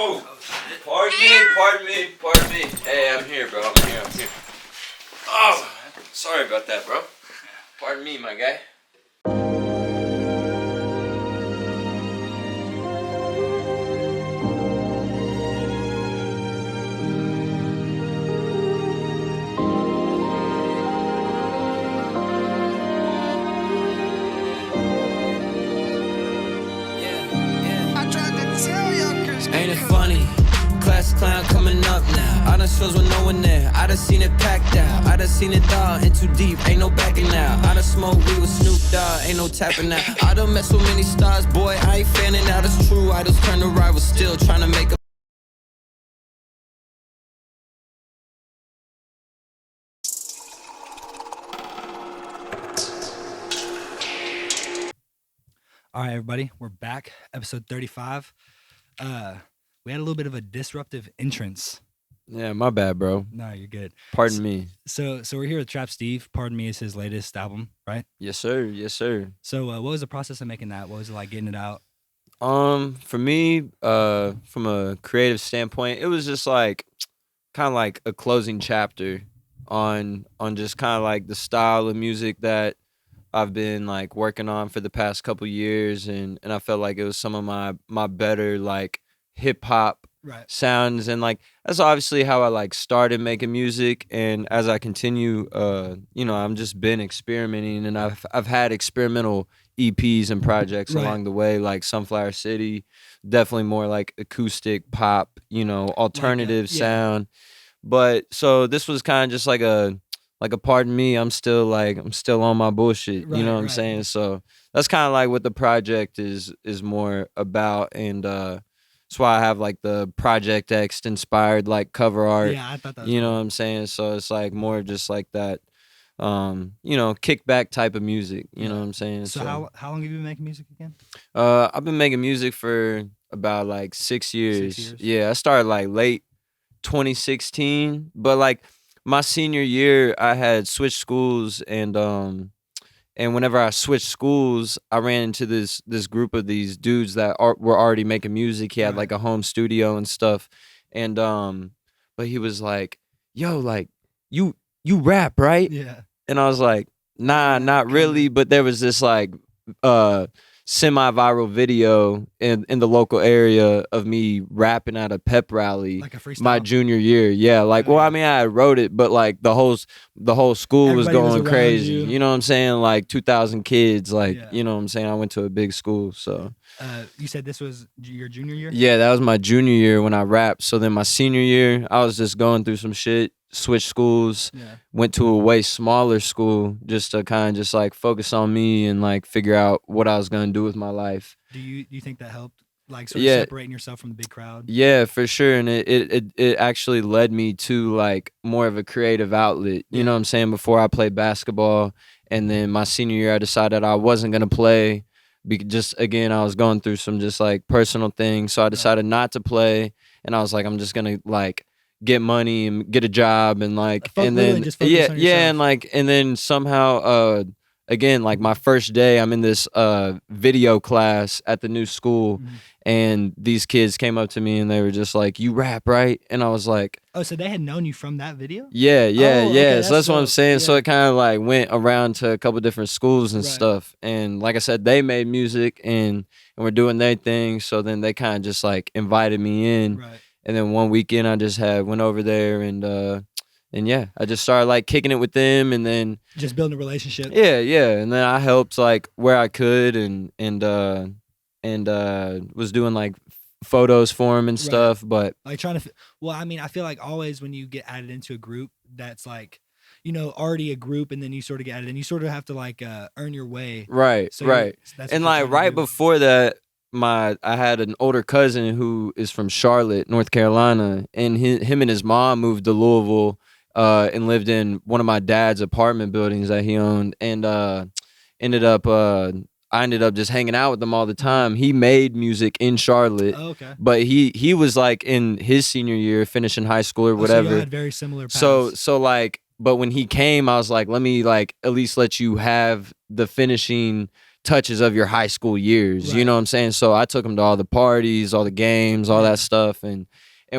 Oh, shit. pardon me. Hey, I'm here, bro. I'm here. Oh, sorry about that, bro. Pardon me, my guy. Ain't it funny? Class clown coming up now. I done shows with no one there. I done seen it packed out. I done seen it all in too deep. Ain't no backing out. I done smoked weed with Snoop Dogg. Ain't no tapping out. I done met so many stars, boy. I ain't fanning out. It's true. I just turned to rival, still trying to make a. All right, everybody, we're back. Episode 35. We had a little bit of a disruptive entrance. Yeah, my bad, bro. No, you're good. Pardon me. So we're here with TrapSteve. Pardon Me is his latest album, right? Yes, sir. So what was the process of making that? What was it like getting it out? For me, from a creative standpoint, it was just like kind of like a closing chapter on just kind of like the style of music that I've been like working on for the past couple years, and I felt like it was some of my better like hip hop sounds, and like that's obviously how I like started making music, and as I continue, I'm just been experimenting, and I've had experimental EPs and projects along the way, like Sunflower City, definitely more like acoustic pop, alternative sound, but so this was kind of just like a pardon me, I'm still on my bullshit, you know what I'm saying? So that's kind of like what the project is more about, and that's why I have like the Project X inspired like cover art. Yeah, I thought that was you know what I'm saying? So it's like more just like that, kickback type of music. You know what I'm saying? So how long have you been making music again? I've been making music for about like 6 years. 6 years. Yeah, I started like late 2016, but like my senior year, I had switched schools, and whenever I switched schools, I ran into this group of these dudes that were already making music. He had like a home studio and stuff, and but he was like, "Yo, like you rap, right?" Yeah. And I was like, "Nah, not really." But there was this like semi-viral video in the local area of me rapping at a pep rally, Like a freestyle? my junior year. Yeah, like I mean, I wrote it, but like the whole school was Everybody going was crazy. you. You know what I'm saying? Like 2,000 kids. Like you know what I'm saying? I went to a big school, so. You said this was your junior year? Yeah, that was my junior year when I rapped. So then my senior year, I was just going through some shit, switched schools, went to a way smaller school just to kind of just like focus on me and like figure out what I was going to do with my life. Do you think that helped, like sort of separating yourself from the big crowd? Yeah, for sure. And it actually led me to like more of a creative outlet. You know what I'm saying? Before I played basketball, and then my senior year, I decided I wasn't going to play. Just again, I was going through some just like personal things, so I decided not to play, and I was like, I'm just gonna like get money and get a job, and like, and then and then somehow again, like my first day, I'm in this video class at the new school, and these kids came up to me and they were just like, "You rap, right?" And I was like, "Oh, so they had known you from that video?" Yeah. Okay, so that's what I'm saying. Yeah. So it kind of like went around to a couple different schools and stuff. And like I said, they made music and were doing their thing. So then they kind of just like invited me in. Right. And then one weekend I just went over there and yeah, I just started like kicking it with them, and then just building a relationship. Yeah. And then I helped like where I could, and was doing like photos for him and stuff, but like trying to I mean, I feel like always when you get added into a group that's like, already a group, and then you sort of get added, and you sort of have to like earn your way, and like right before that, I had an older cousin who is from Charlotte, North Carolina, and him and his mom moved to Louisville and lived in one of my dad's apartment buildings that he owned, and I ended up just hanging out with him all the time. He made music in Charlotte, but he was like in his senior year, finishing high school or whatever. So you had very similar paths. So like, but when he came, I was like, let me like at least let you have the finishing touches of your high school years. You Right. know what I'm saying? So I took him to all the parties, all the games, all Yeah. that stuff, and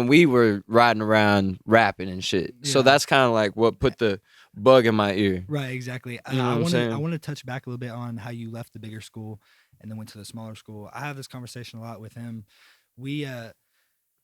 we were riding around rapping and shit. So Yeah. that's kind of like what put the bug in my ear. Right, exactly. You know what I'm I saying? want to touch back a little bit on how you left the bigger school and then went to the smaller school. I have this conversation a lot with him. We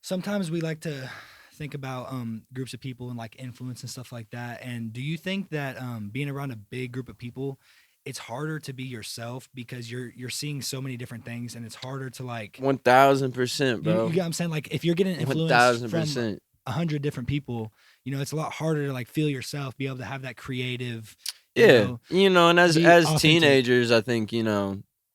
sometimes we like to think about groups of people and like influence and stuff like that. And do you think that being around a big group of people, it's harder to be yourself because you're seeing so many different things, and it's harder to like 1000%, you bro. get what I'm saying? Like if you're getting influenced from 1000%. 100 different people, it's a lot harder to like feel yourself, be able to have that creative, you Yeah, know, and be as authentic. teenagers, I think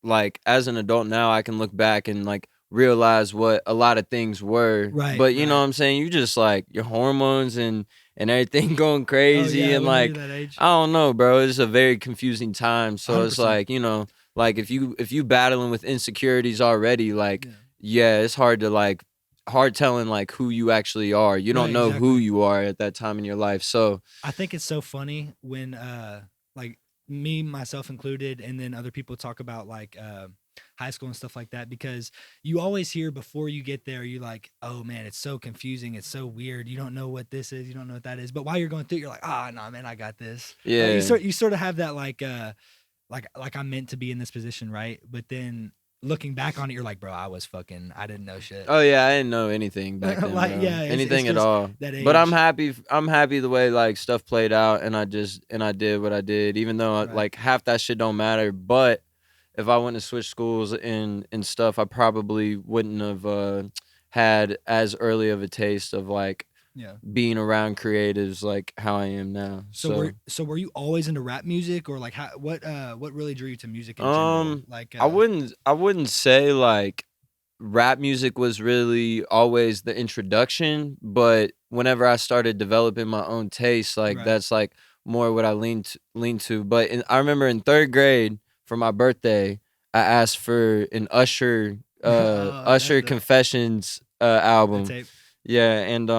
like as an adult now, I can look back and like realize what a lot of things were. Right, But you know right. what I'm saying? You just like your hormones and everything going Oh crazy, yeah, and when you're like that age. I don't know, bro. It's a very confusing time. So it's 100%. like like if you battling with insecurities already, like Yeah. it's hard to like hard telling like who you actually are. You don't Right, know who exactly. you are at that time in your life. So I think it's so funny when like me, myself included, and then other people talk about like high school and stuff like that, because you always hear before you get there, you're like, oh man, it's so confusing, it's so weird, you don't know what this is, you don't know what that is. But while you're going through it, you're like, ah, no, man, I got this. yeah. You sort of have that like I'm meant to be in this position, right? But then looking back on it, you're like, bro, I didn't know shit. Oh yeah, I didn't know anything back then, Like, bro. yeah, it's Anything at just all. that But I'm age. happy. I'm happy the way like stuff played out, and I did what I did, even though Right. like half that shit don't matter. But if I wouldn't have switched schools and stuff, I probably wouldn't have had as early of a taste of like Yeah. being around creatives like how I am now. So were you always into rap music, or like what really drew you to music in general? Like I wouldn't say like rap music was really always the introduction, but whenever I started developing my own taste, like Right. that's like more what I lean to. But I remember in 3rd grade for my birthday, I asked for an Usher Oh, Usher that's Confessions the album. tape. Yeah, and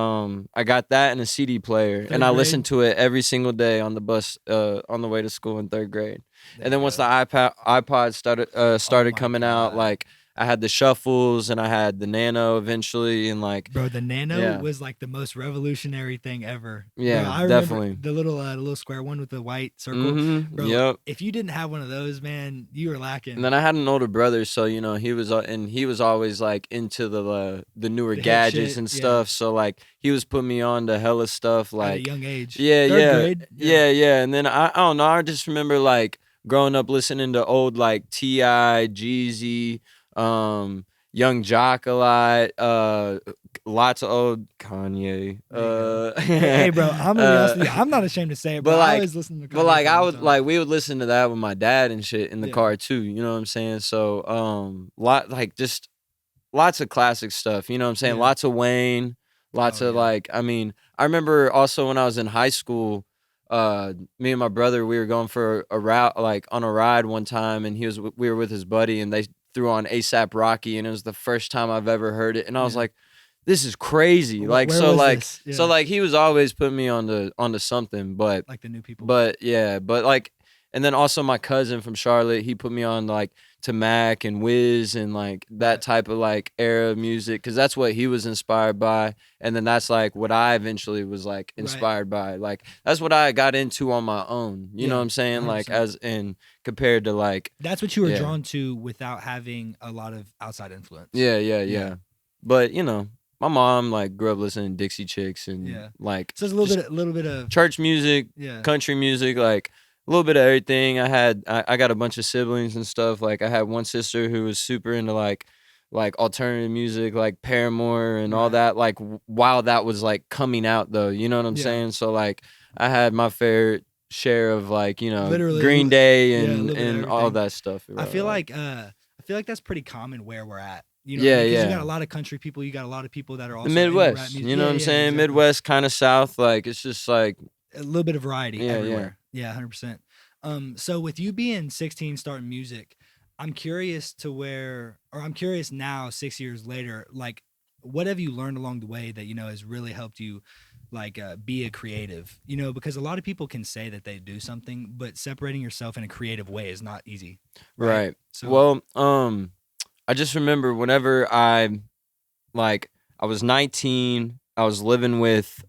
I got that in a CD player, and 3rd I grade? listened to it every single day on the bus on the way to school in 3rd grade. There And then you once go. the iPod started my coming out, God. like I had the shuffles and I had the Nano eventually, and like Bro, the Nano Yeah. was like the most revolutionary thing ever. Yeah, Bro, I definitely. remember the little square one with the white circle. Bro, Yep. if you didn't have one of those, man, you were lacking. And then I had an older brother, so he was always like into the newer The hip gadgets shit, and yeah. stuff. So like he was putting me on to hella stuff At a like young age. Yeah, 3rd yeah. grade? Yeah. And then I don't know, I just remember like growing up listening to old like T.I., Jeezy, Young Jock a lot, lots of old Kanye. Hey, bro, I'm gonna be honest with you. I'm not ashamed to say it, but bro. I like- always listen to Kanye But like for a I long would time. like we would listen to that with my dad and shit in the Yeah. car too, you know what I'm saying? So just lots of classic stuff, you know what I'm saying? Yeah. Lots of Wayne, lots Oh, of yeah. like I remember also when I was in high school, me and my brother, we were going for a route like on a ride one time, and we were with his buddy, and they threw on ASAP Rocky, and it was the first time I've ever heard it, and I was Yeah. like, this is crazy. Like Where so was like this? so Yeah. like he was always putting me onto something, but Like the new people. like, and then also my cousin from Charlotte, he put me on like to Mac and Wiz and like that Right. type of like era of music, because that's what he was inspired by, and then that's like what I eventually was like Right. inspired by. Like that's what I got into on my own. You know Yeah, what I'm saying? Like 100%. as in compared to like That's what you were Yeah. drawn to without having a lot of outside influence. yeah. But my mom like grew up listening to Dixie Chicks and Yeah. like So it's a little bit of church music, yeah. country music, like a little bit of everything. I got a bunch of siblings and stuff. Like I had one sister who was super into like alternative music, like Paramore and all Right. that. Like while that was like coming out though, you know what I'm Yeah. saying? So like I had my fair share of like Literally, Green Day yeah, a and little bit of all everything. that stuff. I bro, feel like that's pretty common where we're at. You know, Yeah, because you yeah. got a lot of country people, you got a lot of people that are also the into rap Midwest. music. You know Yeah, what I'm yeah, saying? exactly. Midwest, kind of South. Like it's just like A little bit of variety Yeah, yeah. everywhere. Yeah, 100%. So with you being 16 starting music, I'm curious now, 6 years later, like what have you learned along the way that, has really helped you like be a creative, because a lot of people can say that they do something, but separating yourself in a creative way is not easy. Right. So, Well, I just remember whenever I was 19, I was living with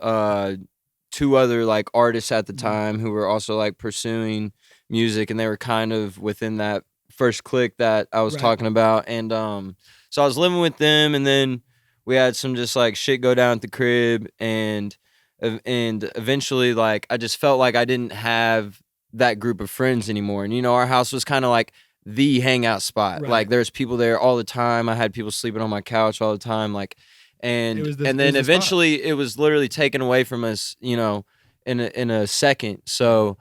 two other like artists at the time who were also like pursuing music, and they were kind of within that first clique that I was talking about. And so I was living with them, and then we had some just like shit go down at the crib, and eventually like I just felt like I didn't have that group of friends anymore. And our house was kind of like the hangout spot. Like there's people there all the time. I had people sleeping on my couch all the time. Like, and then eventually it was literally taken away from us, in a second. So,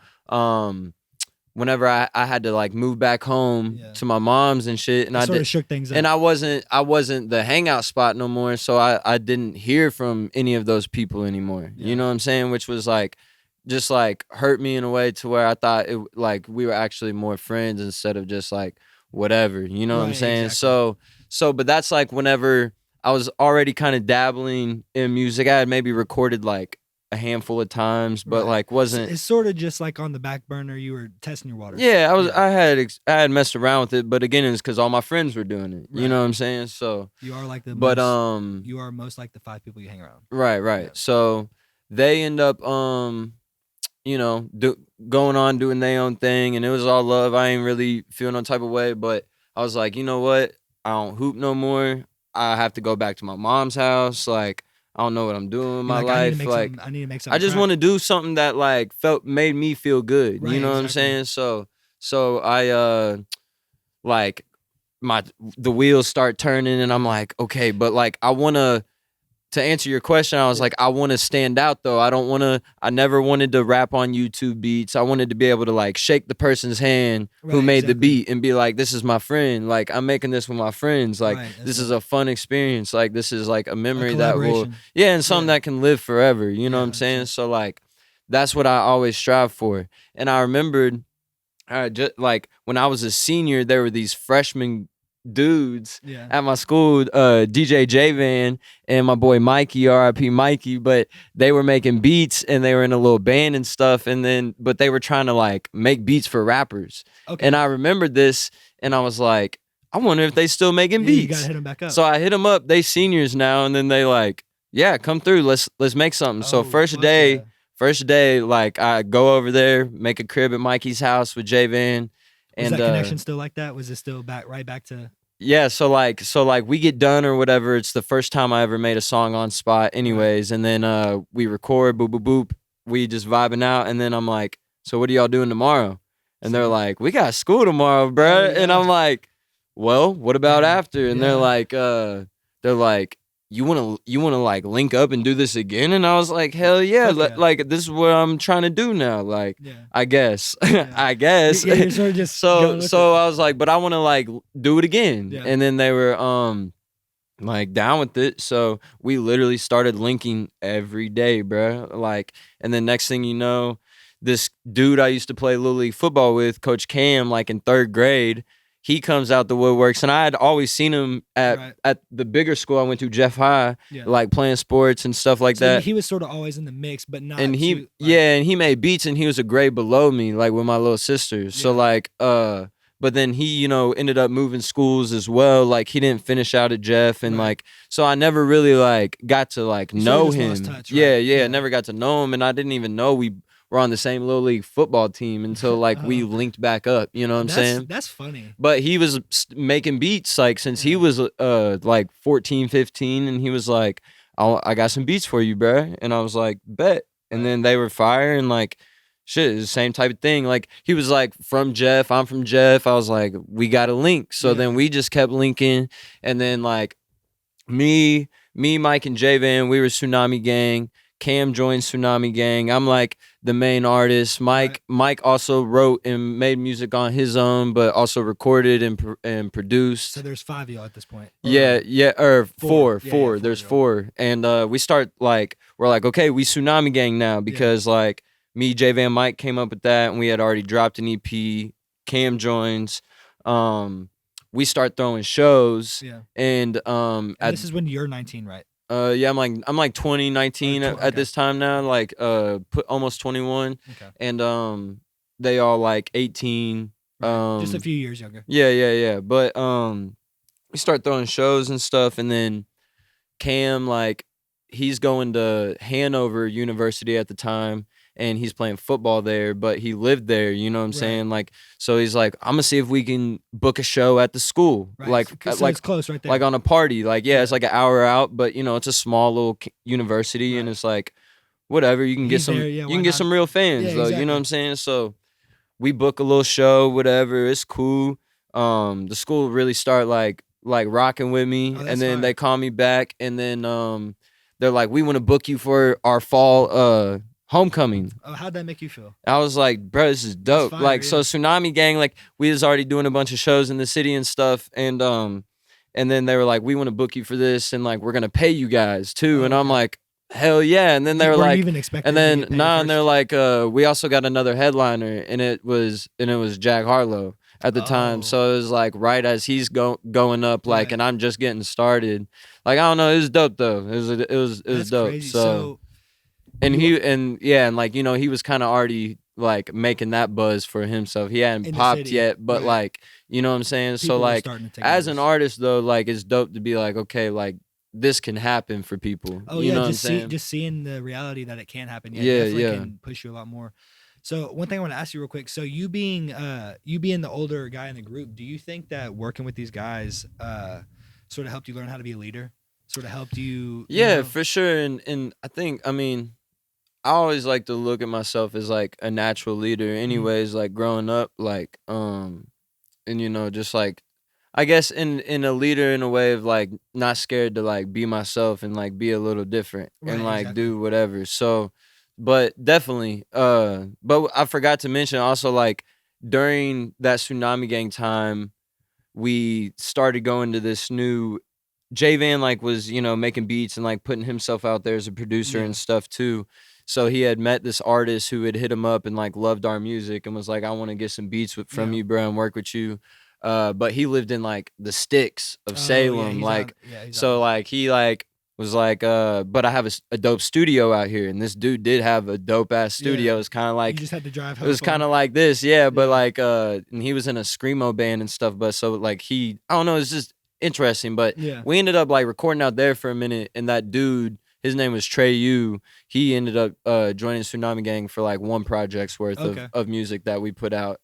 whenever I had to like move back home to my mom's and shit, and I sort of shook things up. And I wasn't the hangout spot no more. So I didn't hear from any of those people anymore. You know what I'm saying? Which was like, just like hurt me in a way to where I thought it like we were actually more friends instead of just like whatever, you know what I'm saying? Exactly. So but that's like whenever I was already kind of dabbling in music. I had maybe recorded like a handful of times, but like wasn't. It's sort of just like on the back burner. You were testing your waters. Yeah, I had messed around with it, but again, it's because all my friends were doing it. You know what I'm saying? So you are like you are most like the 5 people you hang around. Right. Yeah. So they end up going on doing their own thing, and it was all love. I ain't really feeling no type of way, but I was like, you know what? I don't hoop no more. I have to go back to my mom's house. Like, I don't know what I'm doing in my life. I need to make something. I just want to do something that like made me feel good. You know what I'm saying? So I like the wheels start turning, and I'm like, okay, but like I want to answer your question, I was like, I want to stand out though. I never wanted to rap on YouTube beats. I wanted to be able to like shake the person's hand who made the beat and be like, this is my friend. Like, I'm making this with my friends. Like, this is a fun experience. Like, this is like a memory that will, and something that can live forever. You know what I'm saying? So like, that's what I always strive for. And I remembered, just like when I was a senior, there were these freshmen dudes at my school, DJ J-Van and my boy Mikey, R.I.P. Mikey, but they were making beats and they were in a little band and stuff, but they were trying to like make beats for rappers. And I remembered this, and I was like, I wonder if they still making beats. You gotta hit them back up. So I hit them up. They seniors now, and then they like, yeah, come through. Let's make something. So first day, like I go over there, make a crib at Mikey's house with J-Van. Was that connection still like that? Was it still right back to? Yeah, so like we get done or whatever. It's the first time I ever made a song on spot anyways. And then we record, boop, boop, boop. We just vibing out. And then I'm like, so what are y'all doing tomorrow? And they're like, we got school tomorrow, bro. And I'm like, well, what about after? And they're like, you wanna like link up and do this again? And I was like, hell yeah, like this is what I'm trying to do now. Like, I guess, I guess. You're sort of just so I was like, but I want to like do it again. And then they were like down with it. So we literally started linking every day, bro. Like, and then next thing you know, this dude I used to play Little League football with, Coach Cam, like in 3rd grade. He comes out the woodworks, and I had always seen him at the bigger school I went to, Jeff High, like playing sports and stuff like that. He was sort of always in the mix, but not. And and he made beats, and he was a grade below me, like with my little sisters. So like, but then he, ended up moving schools as well. Like he didn't finish out at Jeff, and like, so I never really like got to like know him. Touch, I never got to know him, and I didn't even know we were on the same Little League football team until like we linked back up. You know what I'm saying? That's funny. But he was making beats like since he was like 14, 15, and he was like, I got some beats for you, bro. And I was like, bet. And then they were fire, and like, shit, it's the same type of thing. Like he was like from Jeff, I'm from Jeff. I was like, we got a link. So then we just kept linking, and then like me, Mike, and J-Van, we were Tsunami Gang. Cam joined Tsunami Gang. I'm like the main artist. Mike also wrote and made music on his own, but also recorded and produced. So there's 5 of y'all at this point. Or four. There's 4. And we start like, we're like, okay, we Tsunami Gang now, because like me, J-Van, Mike came up with that, and we had already dropped an EP. Cam joins. we start throwing shows, Yeah. and And this is when you're 19, right? yeah, I'm like 20, 19 Oh, at this time now, like put almost 21, Okay. and they all like 18. Right. Just a few years younger. Yeah. But we start throwing shows and stuff, and then Cam, like, he's going to Hanover University at the time, and he's playing football there, but he lived there, you know what I'm Right. saying? Like, so he's like, I'm gonna see if we can book a show at the school, Right. So it's close right there. like on a party. Like, yeah, it's like an hour out, but you know, it's a small little university, and Right. it's like, whatever, you can get He's some, there, yeah, you why can get not? some real fans, Yeah, though. You know exactly. what I'm saying? So we book a little show, whatever. It's cool. The school really start like rocking with me, Oh, and that's then fire. they call me back, and then they're like, we want to book you for our fall homecoming. Oh, how'd that make you feel? I was like, bro, this is dope. fire, Like, so yeah. Tsunami Gang, like, we was already doing a bunch of shows in the city and stuff, and then they were like, we want to book you for this, and like, we're gonna pay you guys too. Oh, And I'm okay. like, hell yeah. And then they were Weren't like, even expecting and to then get paid and they're first. like, we also got another headliner, and it was Jack Harlow at the time. Oh. So it was like right as he's going up, like, Right. and I'm just getting started. Like, I don't know, it was dope though. It was That's dope. crazy. So and like, you know, he was kind of already like making that buzz for himself. He hadn't In the popped city, yet, but right. like, you know what I'm saying? People So were like, starting to take as an notice. artist though, like, it's dope to be like, okay, like, this can happen for people. Oh you yeah, know just what I'm saying? just seeing the reality that it can happen. Yeah, Yeah, definitely yeah. can push you a lot more. So one thing I want to ask you real quick. So you being the older guy in the group, do you think that working with these guys sort of helped you learn how to be a leader? Sort of helped you? Yeah, know? for sure. And I think, I mean, I always like to look at myself as like a natural leader Mm-hmm. anyways, like growing up, like and you know, just like, I guess in a leader in a way of like not scared to like be myself and like be a little different Right, and like exactly. do whatever. So, but definitely, but I forgot to mention also, like, during that Tsunami Gang time, we started going to this new J Van, like, was, you know, making beats and like putting himself out there as a producer Yeah. and stuff too. So he had met this artist who had hit him up and like loved our music and was like, I want to get some beats from Yeah. you, bro, and work with you. But he lived in like the sticks of Oh, yeah, Salem, he's like, he's so like he like was like, but I have a dope studio out here, and this dude did have a dope ass studio. Yeah. It's kind of you like, just had to drive. it was kind of like this, yeah, but Yeah. like and he was in a screamo band and stuff, but so like I don't know, it's just interesting, but Yeah. we ended up like recording out there for a minute, and that dude, his name was Trey Yu, he ended up joining Tsunami Gang for like one project's worth Okay. of music that we put out,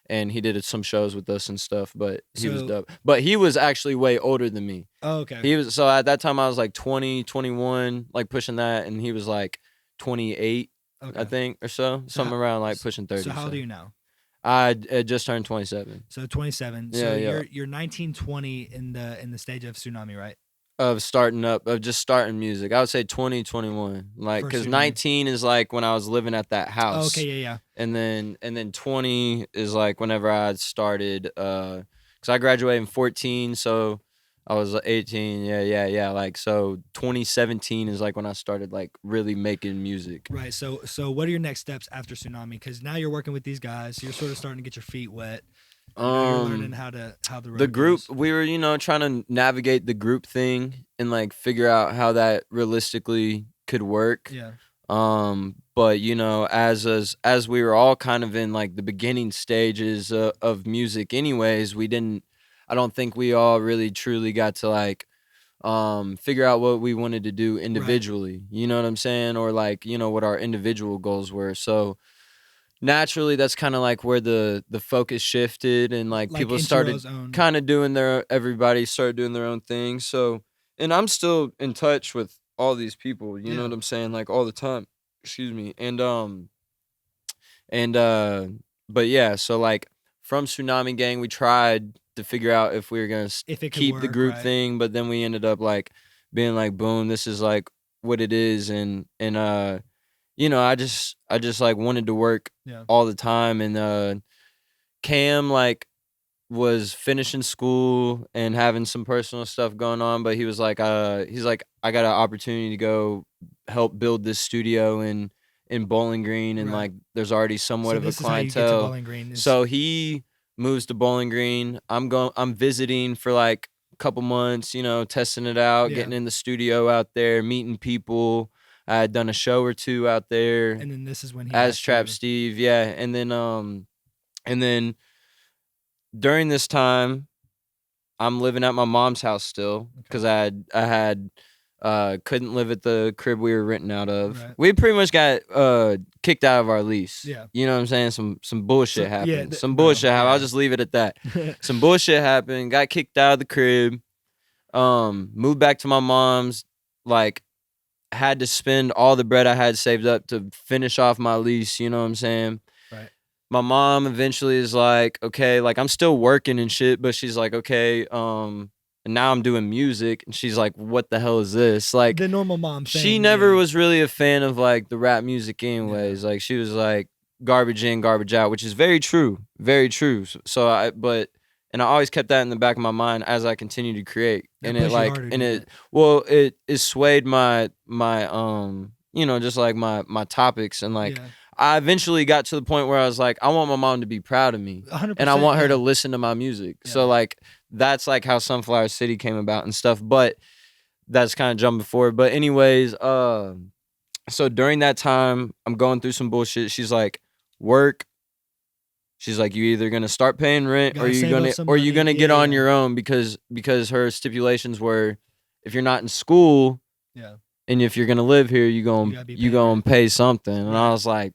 and he did some shows with us and stuff, but he was So- dope. But he was actually way older than me. Oh, okay. He was, so at that time I was like 20, 21, like pushing that, and he was like 28, okay. I think, or so, something around like pushing 30. So how old are you now? I just turned 27. So 27. Yeah, So yeah. you're 19, 20 in the stage of Tsunami, right? Of just starting music. I would say 20, 21. Like, First because Tsunami. 19 is like when I was living at that Oh, house. okay, yeah. And then 20 is like whenever I started, because I graduated in 14, so I was 18. Yeah. Like, so 2017 is like when I started like really making music. Right. So what are your next steps after Tsunami? Because now you're working with these guys. You're sort of starting to get your feet wet. You know, you're learning how the road The group, goes. we were, you know, trying to navigate the group thing and like figure out how that realistically could work. Yeah. But you know, as we were all kind of in like the beginning stages of music anyways, I don't think we all really truly got to like figure out what we wanted to do individually. You know what I'm saying? Or like, you know, what our individual goals were. So naturally that's kind of like where the focus shifted, and like people started Inchiro's own. kind of everybody started doing their own thing. So, and I'm still in touch with all these people, you know Yeah. what I'm saying, like all the time. Excuse me. But yeah, so like from Tsunami Gang we tried to figure out if we were going to If it could keep the work, group right. thing, but then we ended up like being like, boom, this is like what it is. And you know, I just like wanted to work Yeah. all the time. And Cam like was finishing school and having some personal stuff going on, but he was like, he's like, I got an opportunity to go help build this studio in Bowling Green, and Right. like there's already somewhat So of a this is how you get to clientele. Bowling Green. So he moves to Bowling Green. I'm visiting for like a couple months, you know, testing it out, Yeah. getting in the studio out there, meeting people. I had done a show or two out there And then this is when he as asked you- TrapSteve, yeah. And then during this time, I'm living at my mom's house still because I had couldn't live at the crib we were renting out of. Right. We pretty much got kicked out of our lease. Yeah. You know what I'm saying? Some bullshit happened. Some bro, bullshit happened. yeah. I'll just leave it at that. Some bullshit happened. Got kicked out of the crib. Moved back to my mom's. Like, had to spend all the bread I had saved up to finish off my lease. You know what I'm saying? Right. My mom eventually is like, okay, like I'm still working and shit, but she's like, okay, and now I'm doing music, and she's like, what the hell is this? Like, the normal mom thing. she never was really a fan of like the rap music anyways. Like, she was like garbage in, garbage out, which is very true, very true. So I always kept that in the back of my mind as I continued to create, and it like, and it swayed my you know, just like my topics, and like I eventually got to the point where I was like, I want my mom to be proud of me, 100%, and I want her to listen to my music. So like that's like how Sunflower City came about and stuff. But that's kind of jumping forward. But anyways, so during that time, I'm going through some bullshit. She's like, work. She's like, you either gonna start paying rent or you're gonna get on your own, because her stipulations were, if you're not in school, and if you're gonna live here, you gonna pay something. And I was like,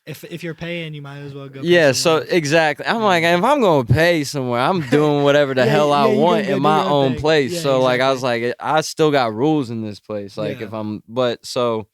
if you're paying, you might as well go. Yeah, so exactly. I'm like, if I'm gonna pay somewhere, I'm doing whatever the hell I want in my own place. So like, I was like, I still got rules in this place. Like if I'm, but so,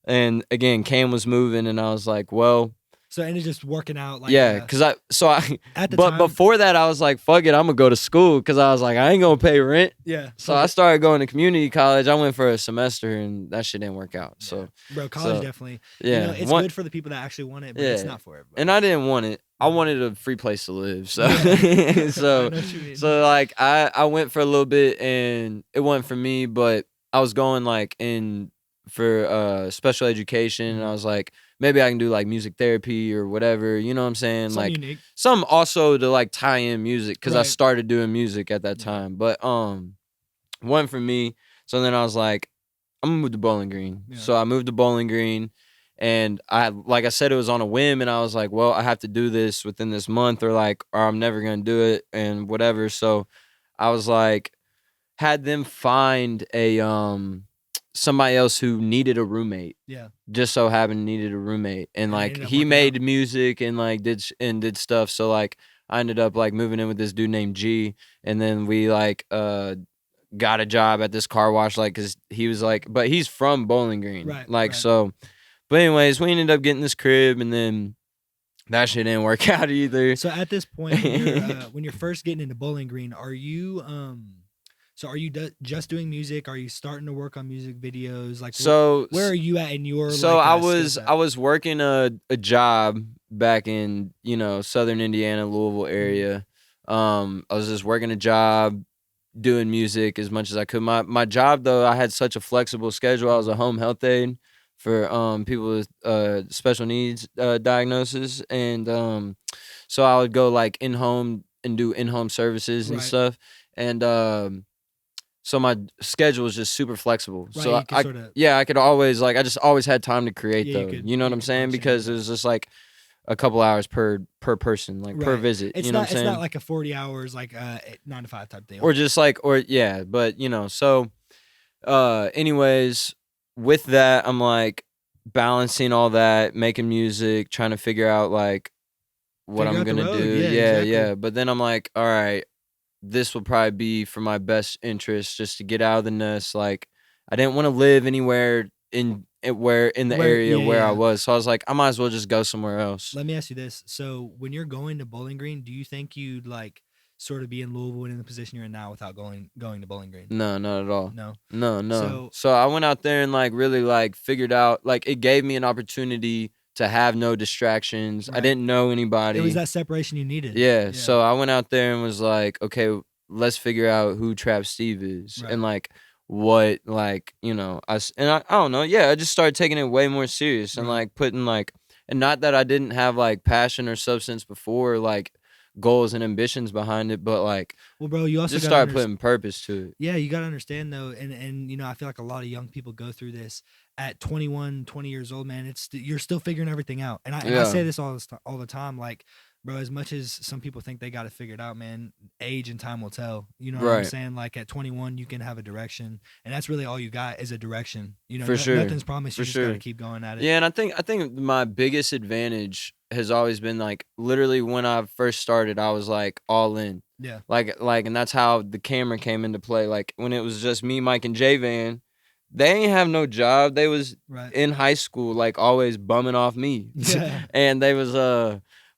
and again, Cam was moving, and I was like, well. So it ended just working out. Like, because at the time, before that, I was like, fuck it, I'm gonna go to school, because I was like, I ain't gonna pay rent. Yeah. So I started going to community college. I went for a semester, and that shit didn't work out. So, bro, college definitely. Yeah, you know, it's good for the people that actually want it, but it's not for everybody. And I didn't want it. I wanted a free place to live. So, so like I went for a little bit, and it wasn't for me. But I was going like in for special education, and I was like, maybe I can do like music therapy or whatever, you know what I'm saying? Something like unique. Some also to like tie in music, because I started doing music at that time. But one for me. So then I was like, I'm gonna move to Bowling Green. So I moved to Bowling Green, and like I said, it was on a whim, and I was like, well, I have to do this within this month, or I'm never gonna do it, and whatever. So I was like, had them find a somebody else who needed a roommate. Yeah. Just so happened needed a roommate, and like he made music and like did stuff. So like I ended up like moving in with this dude named G, and then we like got a job at this car wash, like, cause he was like, but he's from Bowling Green, right. So. But anyways, we ended up getting this crib, and then that shit didn't work out either. So at this point, when you're first getting into Bowling Green, are you So are you just doing music? Are you starting to work on music videos? Like, so where are you at in your? So I was working a job back in Southern Indiana, Louisville area. I was just working a job, doing music as much as I could. My job though, I had such a flexible schedule. I was a home health aide for people with special needs diagnosis, and so I would go like in home and do in home services and stuff, and so my schedule was just super flexible. Right, so I could always I just always had time to create though. You know what I'm saying? Because it was just like a couple hours per person, like per visit. It's you know not what I'm saying? It's not like a 40 hours 9 to 5 type deal. Or just but so anyways, with that I'm like balancing all that, making music, trying to figure out like what I'm gonna do. Yeah. But then I'm like, all right, this will probably be for my best interest, just to get out of the nest. Like, I didn't want to live anywhere in the area where I was. So I was like, I might as well just go somewhere else. Let me ask you this. So when you're going to Bowling Green, do you think you'd sort of be in Louisville and in the position you're in now without going to Bowling Green? No, not at all. No. So I went out there and really figured out, it gave me an opportunity to have no distractions. Right. I didn't know anybody. It was that separation you needed. Yeah. So I went out there and was like, okay, let's figure out who TrapSteve is, and what, I don't know. Yeah, I just started taking it way more serious, and putting and not that I didn't have passion or substance before, goals and ambitions behind it, but like Well, bro, you also just gotta start understand. putting purpose to it. Yeah, you got to understand though, and I feel like a lot of young people go through this at 21, 20 years old, man. You're still figuring everything out. And I say this all the time, like, bro, as much as some people think they got it figured out, man, age and time will tell. You know what I'm Right. saying? Like at 21, you can have a direction, and that's really all you got is a direction. For sure. Nothing's promised. For You just got sure. to keep going at it. Yeah, and I think my biggest advantage has always been like literally when I first started, I was like all in. Yeah. Like, and that's how the camera came into play. Like when it was just me, Mike, and J Van, they ain't have no job. They was Right. in high school, like always bumming off me. Yeah. And they was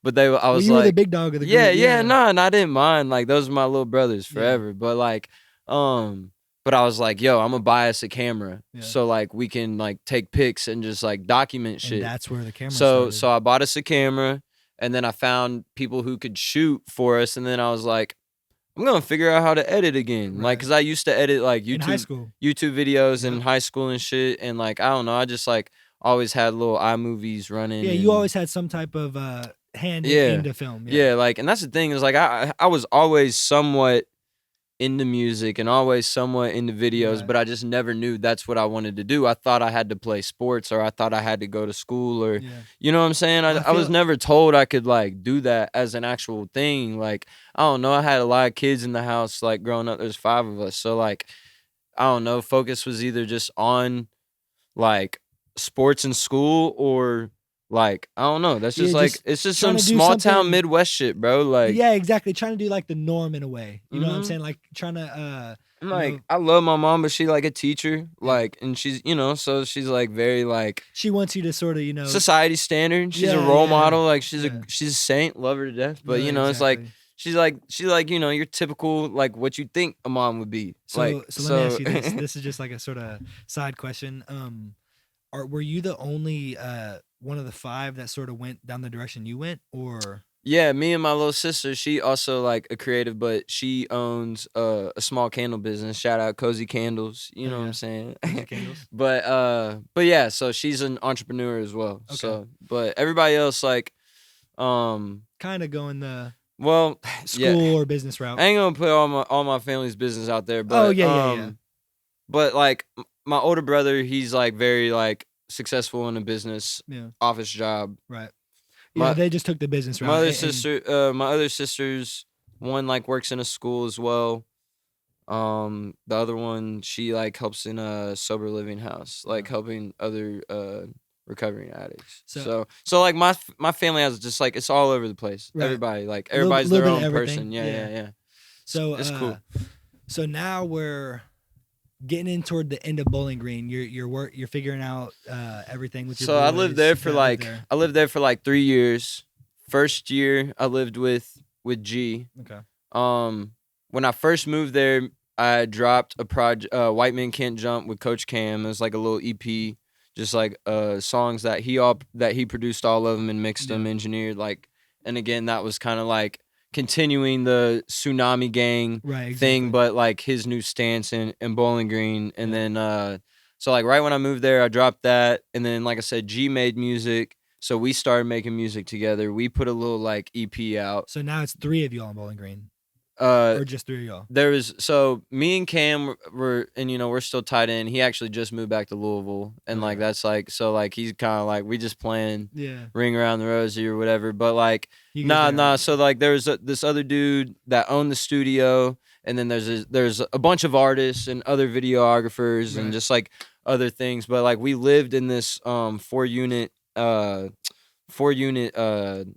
but they I Well, was you like, were the big dog of the group. yeah, no, and I didn't mind. Like those were my little brothers forever. But like, but I was like, yo, I'm gonna buy us a camera so like we can like take pics and just like document shit. And that's where the camera So started. I bought us a camera, and then I found people who could shoot for us, and then I was like, I'm gonna figure out how to edit again. Like, cause I used to edit like in high school. YouTube videos in high school and shit, and like I don't know, I just like always had little iMovies running. Yeah, you always had some type of hand into film. Yeah, like, and that's the thing is like I was always somewhat into music and always somewhat into videos, but I just never knew that's what I wanted to do. I thought I had to play sports, or I thought I had to go to school, or you know what I'm saying? I was never told I could like do that as an actual thing. Like, I don't know, I had a lot of kids in the house like growing up. There's 5 of us. So like, I don't know, focus was either just on like sports in school or like, I don't know. That's just like, it's just some small town Midwest shit, bro. Like, yeah, exactly. Trying to do like the norm in a way. You know what I'm saying? Like trying to I'm like, I love my mom, but she like a teacher, like, and she's, you know, so she's like very like, she wants you to sort of, you know, society standard. She's a role model, like she's a saint, love her to death. But you know, it's like she's like you know, your typical like what you think a mom would be. So like, let me ask you this. This is just like a sort of side question. Were you the only one of the 5 that sort of went down the direction you went, or? Yeah, me and my little sister, she also like a creative, but she owns a small candle business. Shout out Cozy Candles, you know what I'm saying? Cozy Candles. But yeah, so she's an entrepreneur as well. Okay. So, but everybody else like kind of going the school or business route. I ain't gonna put all my family's business out there, but but like my older brother, he's like very like successful in a business office job. Right. Yeah, they just took the business route. My other sisters, one like works in a school as well. The other one, she like helps in a sober living house, like helping other recovering addicts. So like my family has just like it's all over the place. Right. Everybody's their own person. Yeah. So it's cool. So now we're getting in toward the end of Bowling Green. You're figuring out everything with your boys. I lived there for like 3 years. First year I lived with G. Okay. When I first moved there, I dropped a project, White Men Can't Jump with Coach Cam. It was like a little EP, just like songs that he produced all of them and mixed them, engineered like, and again that was kind of like continuing the Tsunami Gang thing, but like his new stance in Bowling Green. And then so like right when I moved there, I dropped that, and then like I said, G made music, so we started making music together. We put a little like EP out. So now it's 3 of y'all in Bowling Green. Or just 3 of y'all? There was, so me and Cam were, and you know, we're still tied in. He actually just moved back to Louisville, and like that's like, so like he's kind of like, we just playing Ring Around the Rosie or whatever. But like, nah. So like there was this other dude that owned the studio, and then there's a bunch of artists and other videographers and just like other things. But like we lived in this 4-unit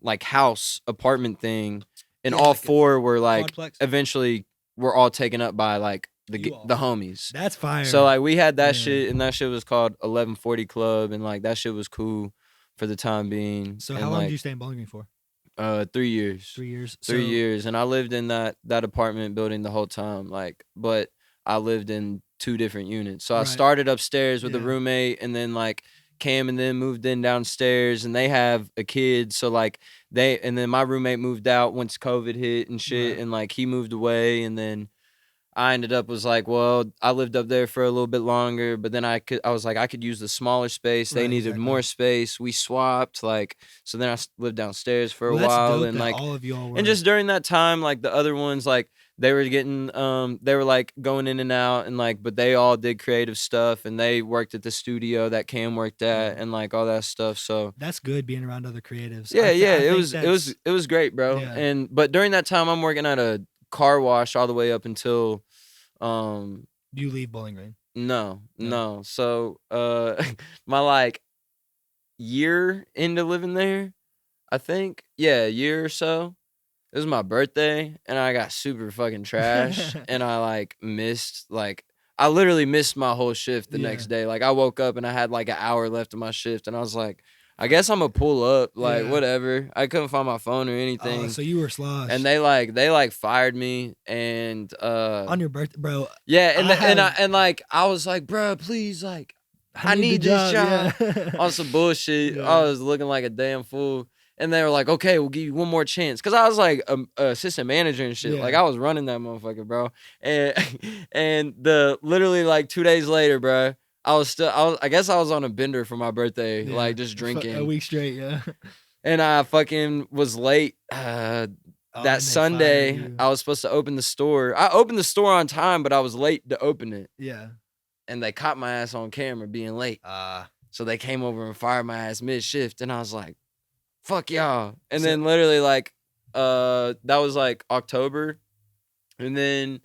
like house apartment thing. And all like 4 were like eventually were all taken up by like the homies. That's fire. So like we had that shit, and that shit was called 1140 Club, and like that shit was cool for the time being. So how long did you stay in Bowling Green for? 3 years. 3 years. 3 years, and I lived in that apartment building the whole time. Like, but I lived in 2 different units. So I started upstairs with a roommate, and then like Cam and then moved in downstairs, and they have a kid. So like and then my roommate moved out once COVID hit and shit, and like he moved away, and then I ended up was like, well, I lived up there for a little bit longer, but then I was like, I could use the smaller space. They Right, needed exactly. more space. We swapped, like, so then I lived downstairs for Well, a that's while, dope and that like, all of y'all were. and just during that time, like the other ones, like they were getting, they were like going in and out, and like, but they all did creative stuff, and they worked at the studio that Cam worked at, Yeah. and like all that stuff. So That's good being around other creatives. yeah, I think it was great, bro. Yeah. And but during that time, I'm working at a car wash all the way up until, you leave Bowling Green. no. So my like year into living there, I think, yeah, a year or so. It was my birthday, and I got super fucking trash, and I like missed like. I literally missed my whole shift the next day. Like I woke up and I had like an hour left of my shift, and I was like, I guess I'm gonna pull up, like Yeah. whatever. I couldn't find my phone or Oh, anything. so you were sloshed. And they fired me, and on your birthday, bro. yeah, and I and like I was like, bro, please, like I need the this job. Yeah. On some bullshit. Yeah. I was looking like a damn fool. And they were like, okay, we'll give you one more chance. Cause I was like a assistant manager and shit. Yeah. Like I was running that motherfucker, bro. And and the literally like 2 days later, bro, I guess I was on a bender for my birthday, Yeah. like just drinking. A week straight, yeah. And I fucking was late. Oh, and That they Sunday, fired you. I was supposed to open the store. I opened the store on time, but I was late to open it. Yeah. And they caught my ass on camera being late. So they came over and fired my ass mid-shift, and I was like, fuck y'all. And then literally like that was like October. And then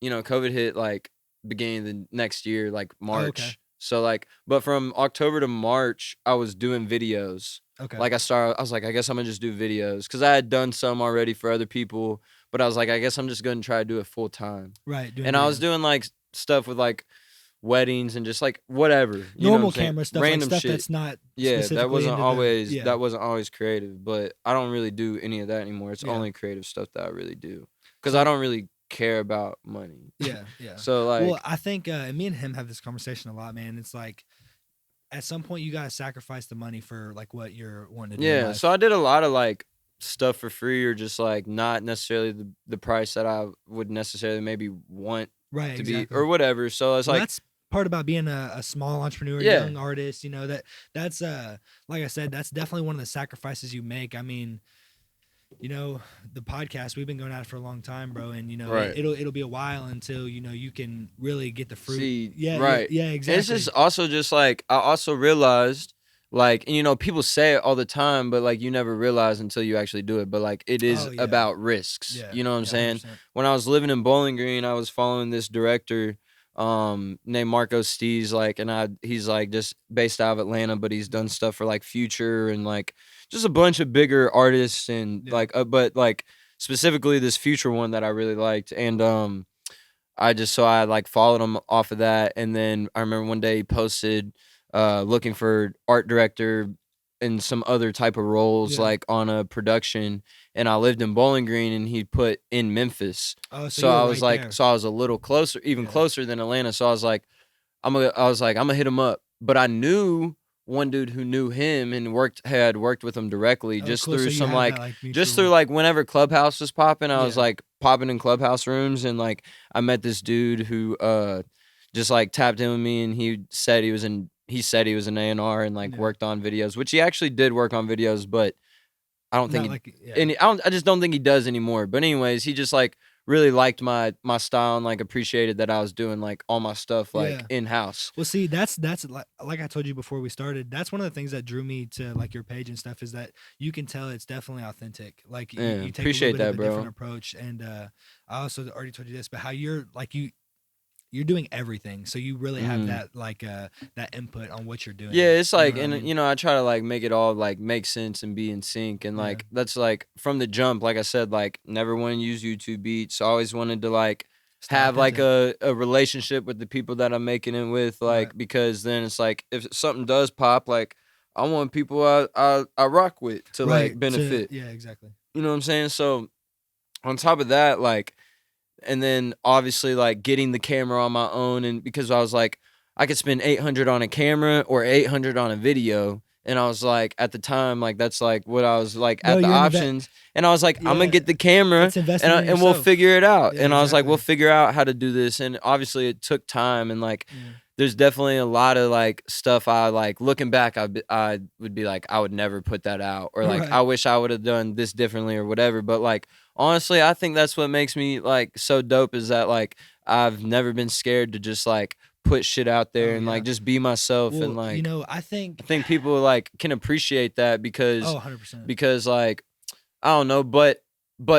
you know, COVID hit like beginning of the next year, like March. okay. So like, but from October to March, I was doing videos. Okay. Like I was like, I guess I'm gonna just do videos, because I had done some already for other people, but I was like, I guess I'm just gonna try to do it full time. right. And I was doing like stuff with like weddings and just like whatever, you know normal what I'm saying? camera stuff, random like stuff shit. that's not. Yeah, that specifically wasn't into always yeah. that wasn't always creative, but I don't really do any of that anymore. It's Yeah. only creative stuff that I really do, because I don't really care about money. Yeah, yeah. So like, Well, I think and me and him have this conversation a lot, man. It's like at some point you gotta sacrifice the money for like what you're wanting to do. in yeah. life. So I did a lot of like stuff for free, or just like not necessarily the price that I would necessarily maybe want right, to exactly. be, or whatever. So it's Well, like, that's part about being a small entrepreneur, Yeah. young artist. You know that's like I said, that's definitely one of the sacrifices you make. I mean, you know, the podcast, we've been going at it for a long time, bro, and you know, Right. it'll be a while until you know you can really get the fruit. See, yeah, right. yeah, exactly. It's just also just like, I also realized, like, and you know, people say it all the time, but like you never realize until you actually do it. But like it is Oh, yeah. about risks. Yeah, You know what I'm yeah, saying? 100%. When I was living in Bowling Green, I was following this director named Marco Steves, like, and he's like just based out of Atlanta, but he's done stuff for like Future and like just a bunch of bigger artists, and Yeah. like but like specifically this Future one that I really liked. And I like followed him off of that. And then I remember one day he posted looking for art director and some other type of roles, Yeah. like on a production. And I lived in Bowling Green, and he put in Memphis. Oh, So you were I was right like, there. so I was a little closer, even Yeah. closer than Atlanta. So I was like, I'm gonna hit him up. But I knew one dude who knew him and had worked with him directly, Oh, just cool. So through you some have like, that, just mutual- through like whenever Clubhouse was popping, I was Yeah. like popping in Clubhouse rooms, and like I met this dude who just like tapped in with me, and he said he was an A&R and like Yeah. worked on videos, which he actually did work on videos, but I don't think not he, like, yeah. and I just don't think he does anymore. But anyways, he just like really liked my style, and like appreciated that I was doing like all my stuff like Yeah. in house. Well, see, that's like I told you before we started. That's one of the things that drew me to like your page and stuff, is that you can tell it's definitely authentic. Like Yeah, you take appreciate a little bit that, of a bro. different approach. And I also already told you this, but how you're like you're doing everything, so you really have Mhm. that like that input on what you're doing. Yeah, it's like, You know what I and mean? you know, I try to like make it all like make sense and be in sync, and Yeah. like that's like from the jump. Like I said, like never want to use YouTube beats. Always wanted to like Stay have like authentic. a relationship with the people that I'm making it with, like Right. because then it's like if something does pop, like I want people I rock with to Right, like benefit. yeah, exactly. You know what I'm saying? So on top of that, like, and then obviously like getting the camera on my own, and because I was like, I could spend $800 on a camera or $800 on a video, And I was like, at the time, like that's like what I was like No, at the you're in the options. And I was like, I'm gonna Yeah. get the camera It's investing in and we'll yourself. figure it out. Yeah, And I was like, we'll exactly. figure out how to do this. And obviously it took time, and like Yeah. there's definitely a lot of like stuff I like looking back, I would be like, I would never put that out, or like Right. I wish I would have done this differently or whatever. But like honestly, I think that's what makes me like so dope, is that like I've never been scared to just like put shit out there Oh, and like yeah. just be myself. And Well, like I think I think people like can appreciate that because 100%. like I don't know, but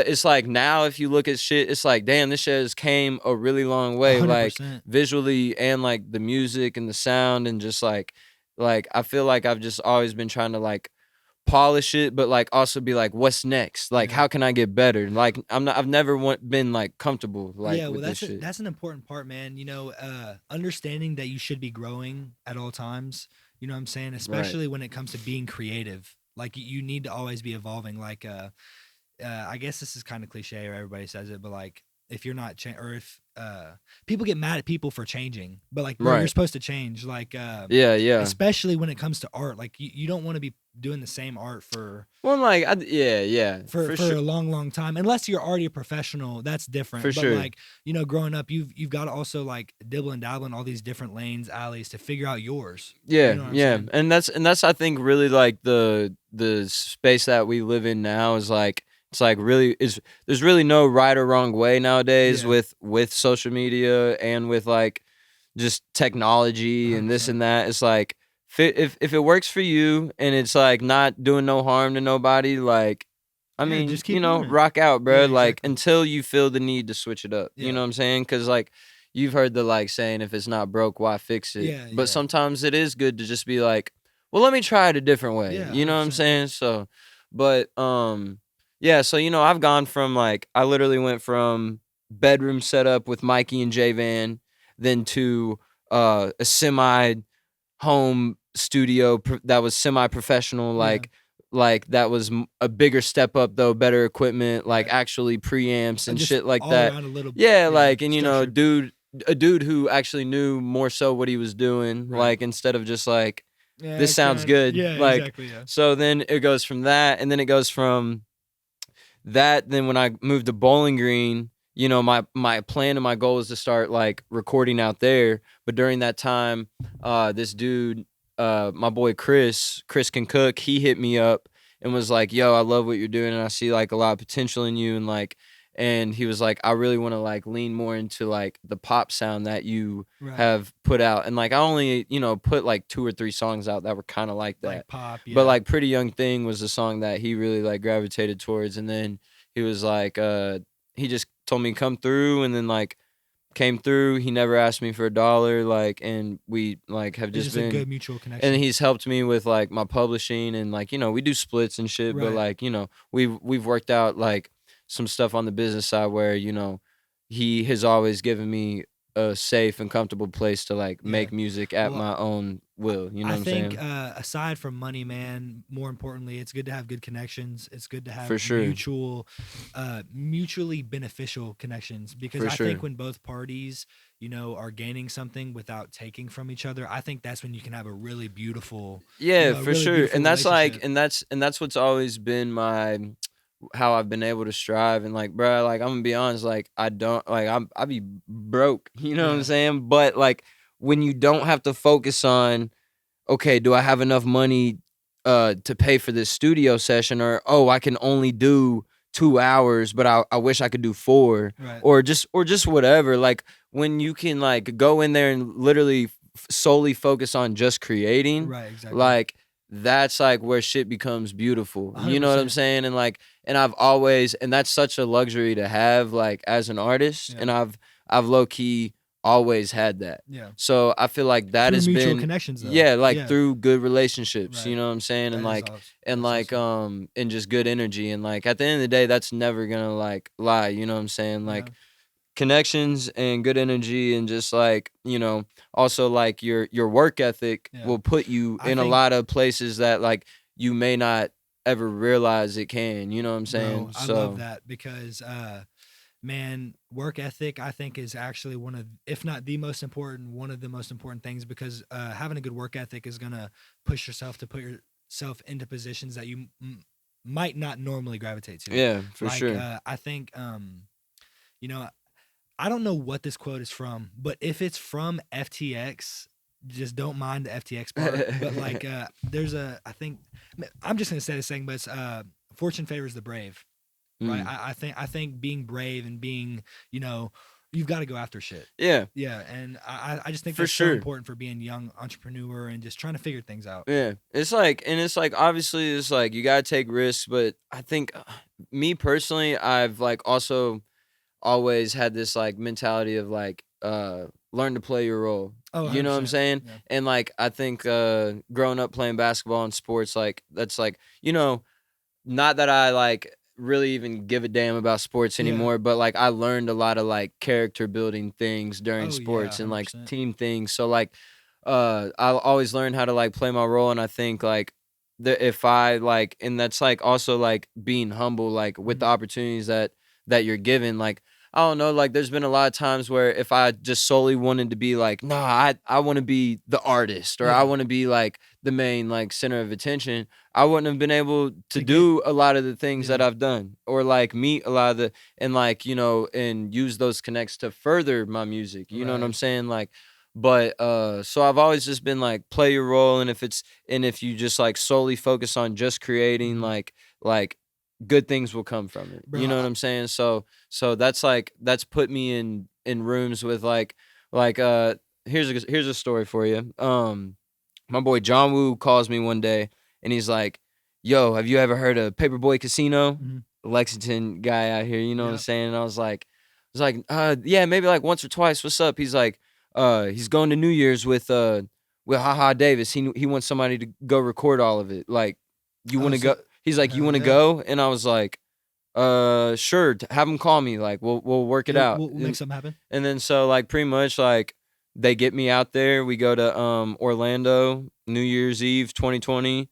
it's like now if you look at shit, it's like damn, this shit has came a really long way, like 100%. visually and like the music and the sound, and just like I feel like I've just always been trying to like polish it, but like also be like, what's next? Like Yeah. how can I get better? Like I've never been like comfortable like Yeah, with well, this shit. that's an important part, man. Understanding that you should be growing at all times. You know what I'm saying? Especially when it comes to being creative. Like you need to always be evolving. Like, I guess this is kind of cliche, or everybody says it, but like if you're not or if people get mad at people for changing, but like bro, Right. you're supposed to change. Like, Yeah. especially when it comes to art. Like you don't want to be doing the same art for Well, like yeah, for sure. a long time, unless you're already a professional. That's different. For But sure. like, growing up, you've got to also like dibble and dabble in all these different lanes, alleys to figure out yours. Yeah, You know what I'm yeah, saying? and that's I think really like the space that we live in now is like it's like really is there's really no right or wrong way nowadays Yeah. with social media and with like just technology and this 100%. and that. It's like if it works for you and it's like not doing no harm to nobody, like I Yeah, mean, just keep doing it. rock out, bro. Yeah, Like exactly. until you feel the need to switch it up. You Yeah. know what I'm saying? Because like you've heard the like saying, if it's not broke, why fix it? Yeah, But yeah. sometimes it is good to just be like, well, let me try it a different way. Yeah, You know what I'm 100%. saying? So, but yeah. So I've gone from like I literally went from bedroom setup with Mikey and J Van, then to a semi home studio that was semi professional, Yeah. like that was a bigger step up though, better equipment, like Right. actually preamps and Just shit like all that. around a little. Yeah, like and structured. a dude who actually knew more so what he was doing, Right. like instead of just like Yeah, this sounds good. Yeah, Like exactly. Yeah. so then it goes from that, and then it goes from that. Then when I moved to Bowling Green, my plan and my goal is to start like recording out there. But during that time, this dude, my boy Chris can cook. He hit me up and was like, "Yo, I love what you're doing, and I see like a lot of potential in you." And like, and he was like, "I really want to like lean more into like the pop sound that you Right. have put out." And like, I only put like 2 or 3 songs out that were kind of like that. Like pop. Yeah. But like Pretty Young Thing was the song that he really like gravitated towards. And then he was like, he just told me come through, and then like came through. He never asked me for $1, like, and we like have It's just a been good mutual connection. and he's helped me with like my publishing, and like we do splits and shit, but Right. like we've worked out like some stuff on the business side where he has always given me a safe and comfortable place to like Yeah. make music at Well, my own will. You know I what I'm think saying? aside from money, man, more importantly, it's good to have good connections. It's good to have For sure. mutually beneficial connections, because For I sure. think when both parties, are gaining something without taking from each other, I think that's when you can have a really beautiful, Yeah, a for really sure. beautiful And that's like relationship. and that's what's always been how I've been able to strive. And like, bruh, like I'm gonna be honest, like I don't like I be broke, you know what I'm Yeah. saying? But like when you don't have to focus on, okay, do I have enough money to pay for this studio session, or I can only do 2 hours, but I wish I could do 4, Right. or just whatever. Like when you can like go in there and literally solely focus on just creating, Right. Exactly. like that's like where shit becomes beautiful. You know what I'm 100%. saying? And like, and I've always, and that's such a luxury to have, like as an artist. Yeah. And I've low key always had that. Yeah. So I feel like that Through has mutual been connections, though. yeah, like Yeah. through good relationships. You Right. know what I'm saying? And That is like awesome. and That's like awesome. and just good energy. And like at the end of the day, that's never gonna like lie. You know what I'm saying? Like Yeah. connections and good energy, and just like also like your work ethic Yeah. will put you I in a think- lot of places that like you may not ever realize it can. You know what I'm saying? Bro, I love that, because man, work ethic, I think, is actually one of, if not the most important, one of the most important things, because having a good work ethic is gonna push yourself to put yourself into positions that you might not normally gravitate to. Yeah, for Like, sure. I think, you know, I don't know what this quote is from, but if it's from FTX, just don't mind the FTX part. But like, I think, I'm just gonna say this thing, but it's fortune favors the brave, right? Mm. I think being brave and being, you've got to go after shit. Yeah, Yeah, and I just think for that's so sure. important for being a young entrepreneur and just trying to figure things out. Yeah, it's like, obviously it's like you gotta take risks, but I think me personally, I've like also always had this like mentality of like learn to play your role. Oh, You know what I'm 100%. saying? Yeah. And like I think growing up playing basketball and sports, like that's like, not that I like really even give a damn about sports Yeah. anymore, but like I learned a lot of like character building things during Oh, sports yeah, and like 100%. team things. So like I always learned how to like play my role, and I think like if I like, and that's like also like being humble like with the Mhm. opportunities that you're given. Like I don't know, like there's been a lot of times where if I just solely wanted to be like, nah, I want to be the artist, or I Yeah. want to be like the main like center of attention, I wouldn't have been able to get- do a lot of the things that Yeah. I've done, or like meet a lot of the, and like, and use those connects to further my music. You know what I'm Right. saying? Like, but so I've always just been like play your role, and if you just like solely focus on just creating, Mhm. like good things will come from it. Bro, You know what I'm saying? So that's put me in rooms with like here's a story for you. My boy John Woo calls me one day and he's like, "Yo, have you ever heard of Paperboy Casino?" Mhm. Lexington guy out here, you know what I'm Yep. saying? And I was like, yeah, maybe like once or twice. What's up? He's like, he's going to New Year's with Haha Davis. He wants somebody to go record all of it. Like, you Oh, want to so go? He's like, you hell want to yeah. go? And I was like, sure. Have him call me. Like, we'll work it Yeah, out. we'll make something happen. And then so like pretty much like they get me out there. We go to Orlando, New Year's Eve 2020.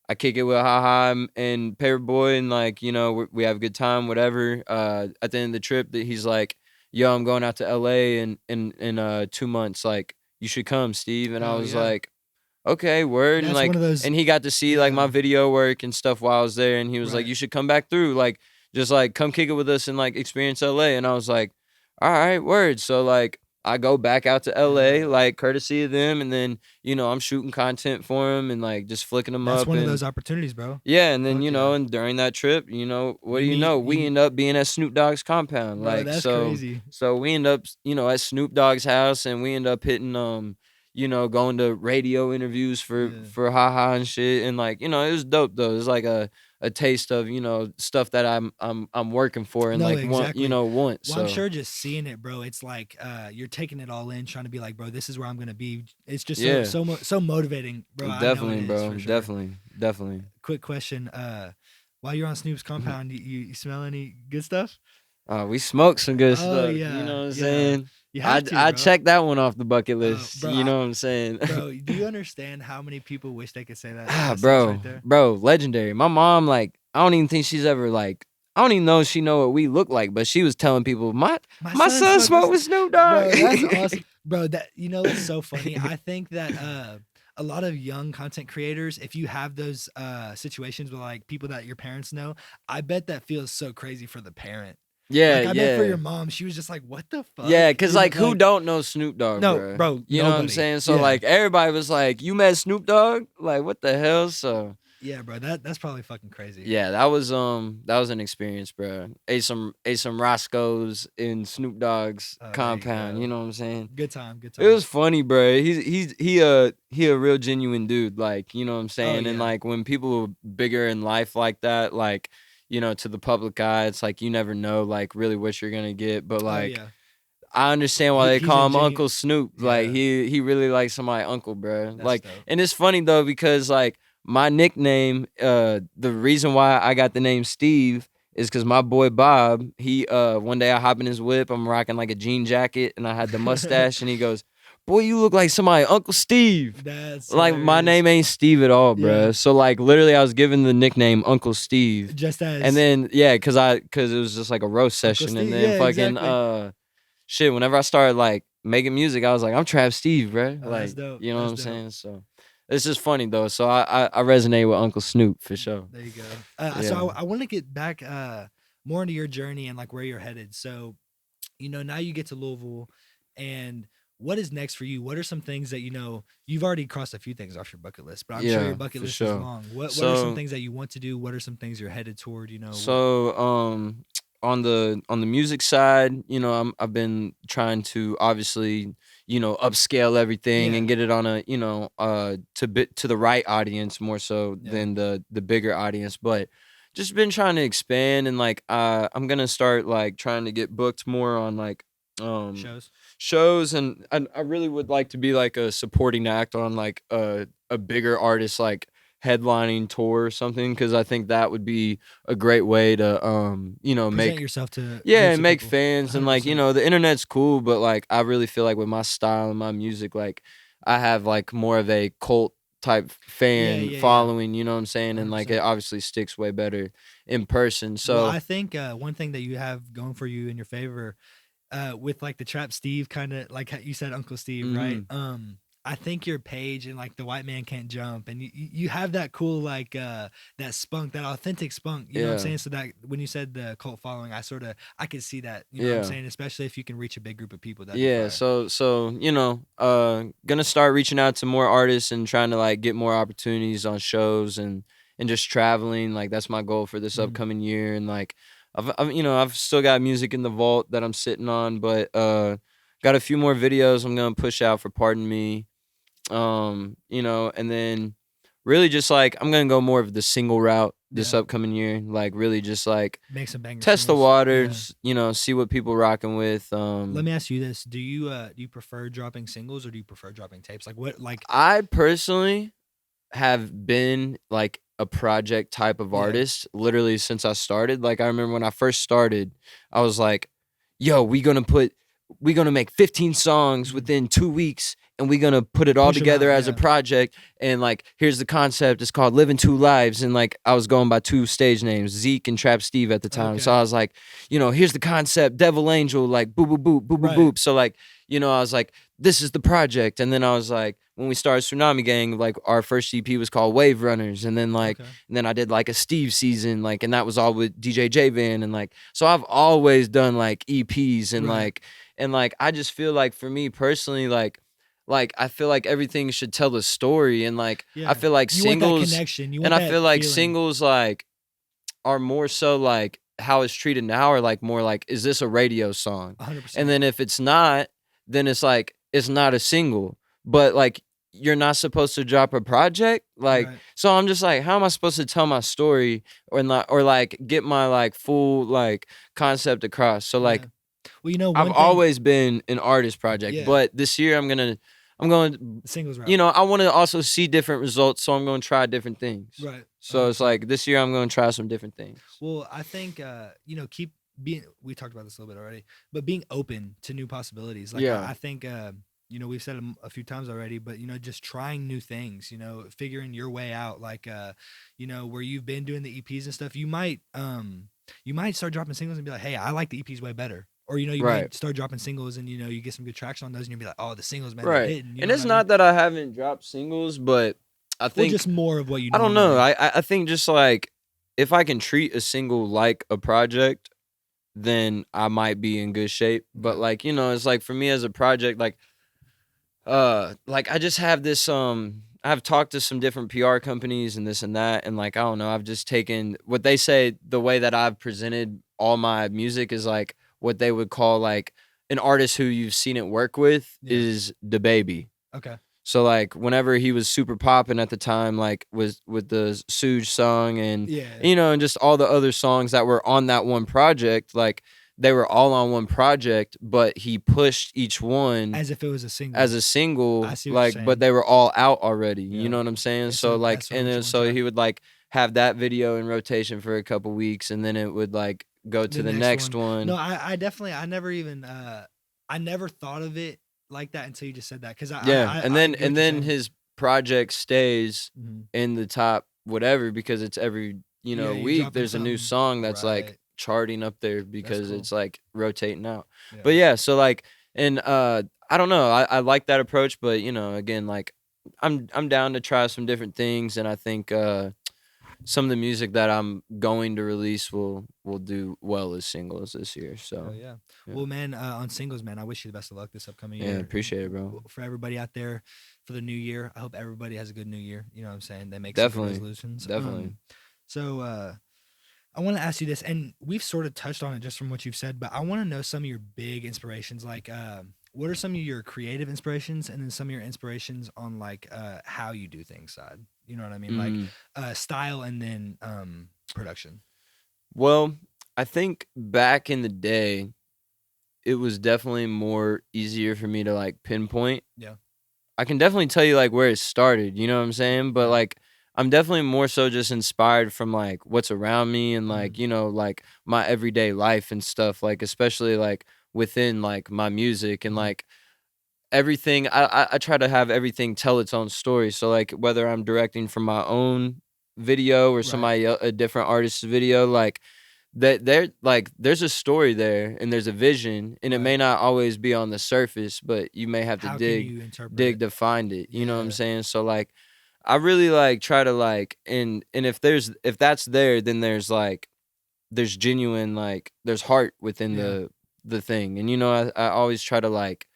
I kick it with Haha and Paperboy, and like, we have a good time, whatever. At the end of the trip, that he's like, "Yo, I'm going out to LA in 2 months. Like, you should come, Steve." And I Hell was yeah. like, "Okay, word." And That's one like, of those. and he got to see like my Yeah. video work and stuff while I was there, and he was like, Right. "You should come back through. Like, just like come kick it with us and like experience LA." And I was like, "All right, word." So like I go back out to LA, Yeah. like courtesy of them, and then I'm shooting content for them and like just flicking them That's up, one of and those opportunities, bro. yeah, and then Fuck yeah. and during that trip, what You do you meet know? We end up being at Snoop Dogg's compound, Bro, like that's crazy. so we end up at Snoop Dogg's house, and we end up hitting going to radio interviews for Yeah. Haha and shit, and like it was dope though. It was like a taste of stuff that I'm working for and No, like exactly. want. Well, So I'm sure just seeing it, bro, it's like you're taking it all in, trying to be like, bro, this is where I'm gonna be. It's just Yeah. so motivating, bro. I know Definitely, it is, bro. for sure. Definitely. Quick question. While you're on Snoop's compound, you smell any good stuff? We smoked some good Oh stuff. yeah, You know what I'm yeah. saying? You have to, I bro. checked that one off the bucket list. Bro, You know what I'm saying? Bro, do you understand how many people wish they could say that? Ah, that sentence bro, right there? bro, legendary. My mom, like, I don't even think she's ever like, I don't even know if she know what we look like, but she was telling people, my son smoked with Snoop Dogg. Bro, that's awesome, bro. That it's so funny. I think that a lot of young content creators, if you have those situations with like people that your parents know, I bet that feels so crazy for the parent. Yeah, Like I yeah. bet for your mom, she was just like, "What the fuck?" Yeah, cause You know, like who don't know Snoop Dogg, No, bro? bro, You know what I'm nobody. saying? So Yeah. like everybody was like, "You met Snoop Dogg? Like what the hell?" So Yeah, bro, that's probably fucking crazy. yeah, that was an experience, bro. Ate some Roscoe's in Snoop Dogg's Oh, there you compound. go. You know what I'm saying? Good time, good time. It was funny, bro. He a real genuine dude. Like, you know what I'm saying? And yeah. like when people are bigger in life like that, like, to the public eye, it's like you never know like really what you're gonna get. But like yeah. I understand why they He's call a him Uncle Snoop. Like Yeah. he really likes somebody uncle, bro. That's Like, dope. and it's funny though because like my nickname, the reason why I got the name Steve is because my boy Bob, he one day I hop in his whip, I'm rocking like a jean jacket and I had the mustache, and he goes, "Boy, you look like somebody, Uncle Steve." That's Like my hilarious. name ain't Steve at all, bro. Yeah. So like literally I was given the nickname Uncle Steve. Just as And then yeah, cause it was just like a roast session, Steve, and then yeah, fucking exactly. shit. Whenever I started like making music, I was like, I'm TrapSteve, bro. Oh, Like, that's dope. you know what I'm That's dope. saying? So This is funny though. So I resonate with Uncle Snoop for sure. There you go. Yeah. So I want to get back more into your journey and like where you're headed. So, now you get to Louisville, and what is next for you? What are some things that you've already crossed a few things off your bucket list, but I'm sure your bucket for list is sure. long. What are So- some things that you want to do? What are some things you're headed toward? So on the music side, I've been trying to obviously, upscale everything Yeah. and get it on a, to the right audience more so Yeah. than the bigger audience, but just been trying to expand and like I'm going to start like trying to get booked more on like shows, and I really would like to be like a supporting act on like a bigger artist like headlining tour or something, because I think that would be a great way to present make yourself to groups and of make people. fans, and like 100%. the internet's cool, but like I really feel like with my style and my music, like I have like more of a cult type fan Yeah. following, you know what I'm saying, and like 100%. it obviously sticks way better in person. So Well, I think one thing that you have going for you in your favor, with like the TrapSteve kind of like how you said Uncle Steve, right? I think your page and like the white man can't jump, and you have that cool like that spunk, that authentic spunk. You know what I'm Yeah. saying? So that when you said the cult following, I could see that. You know what I'm Yeah. saying? Especially if you can reach a big group of people. That'd Yeah, be fire. so gonna start reaching out to more artists and trying to like get more opportunities on shows and just traveling. Like that's my goal for this Mhm. upcoming year. And like I've still got music in the vault that I'm sitting on, but got a few more videos I'm gonna push out for Pardon Me. And then really just like I'm gonna go more of the single route this Yeah. upcoming year. Like really just like Make some bangers. test the singles. waters, see what people rocking with. Let me ask you this: Do you prefer dropping singles or do you prefer dropping tapes? Like what? Like I personally have been like a project type of Yeah. artist literally since I started. Like I remember when I first started, I was like, yo, we gonna make 15 songs Mhm. within 2 weeks, and we gonna put it all Push 'em together out, as a yeah. project, and like here's the concept, it's called Living Two Lives. And like I was going by 2 stage names, Zeke and TrapSteve at the time. So Okay. I was like, here's the concept, Devil Angel, like boop boop boop boop boop Right. boop. So like, I was like, this is the project. And then I was like, when we started Tsunami Gang, like our first EP was called Wave Runners, and then like Okay. and then I did like a Steve season, like, and that was all with DJ J Van, and like so I've always done like EPs and Right. like I just feel like for me personally, like I feel like everything should tell a story, and like Yeah. I feel like You want that singles, connection. You want and I that feel like feeling. singles like are more so like how it's treated now, or like more like, is this a radio song? 100%. And then if it's not, then it's like it's not a single. But like you're not supposed to drop a project, like Right. so I'm just like, how am I supposed to tell my story or not, or like get my like full like concept across? So like Yeah. Well, I've one thing, always been an artist project, Yeah. but this year I'm going singles route. I want to also see different results, so I'm going to try different things. Right. So it's like this year I'm going to try some different things. Well, I think keep being. We talked about this a little bit already, but being open to new possibilities. Like Yeah. I think we've said them a few times already, but just trying new things. Figuring your way out. Like where you've been doing the EPs and stuff. You might start dropping singles and be like, hey, I like the EPs way better. Or you Right. might start dropping singles and you get some good traction on those and you'll be like, oh, the singles, man, Right. they're hitting. And it's not that I haven't dropped singles, but I Well, think just more of what you. I don't know. normally- I think just like if I can treat a single like a project, then I might be in good shape. But Okay. like, it's like for me as a project, like I just have this I've talked to some different PR companies and this and that, and like I don't know, I've just taken what they say, the way that I've presented all my music is like what they would call like an artist who you've seen it work with Yeah. is DaBaby. Okay. So like whenever he was super popping at the time, like was with the Suge song and Yeah. and just all the other songs that were on that one project, like they were all on one project, but he pushed each one As if it was a single. as a single, I see what you're like, saying. but they were all out already. Yeah. You know what I'm saying? It's So like, like, that's so and much then one so track. he would like have that video in rotation for a couple weeks, and then it would like go to the next one. No, I definitely, I never even, I never thought of it like that until you just said that. Cause Yeah, and then I get what you're saying. his project stays Mhm. in the top whatever, because it's every Yeah, you're week dropping there's a new something. song that's like Right. charting up there because cool. it's like rotating out. Yeah. But yeah, so like, and I don't know, I like that approach, but again, like I'm down to try some different things, and I think some of the music that I'm going to release will do well as singles this year. Oh So yeah. yeah, Well, man, on singles, man, I wish you the best of luck this upcoming yeah, year. appreciate it, bro. For everybody out there, for the new year, I hope everybody has a good new year. You know what I'm saying? They make some good Definitely, resolutions. definitely. So I want to ask you this, and we've sort of touched on it just from what you've said, but I want to know some of your big inspirations. Like, what are some of your creative inspirations, and then some of your inspirations on like how you do things side. You know what I mean? Like Mhm. style and then production. Well, I think back in the day, it was definitely more easier for me to like pinpoint. Yeah. I can definitely tell you like where it started, you know what I'm saying? But Yeah. like I'm definitely more so just inspired from like what's around me and like, Mhm. you know, like my everyday life and stuff, like especially like within like my music and Mhm. like everything I try to have everything tell its own story. So like whether I'm directing from my own video or Right. somebody a different artist's video, like that there like there's a story there and there's a vision and it may Right. not always be on the surface, but you may have to How can you interpret dig it? to find it. You know what I'm Yeah. saying? So like I really like try to like and if that's there, then there's genuine like there's heart within Yeah. the thing. And you know, I always try to like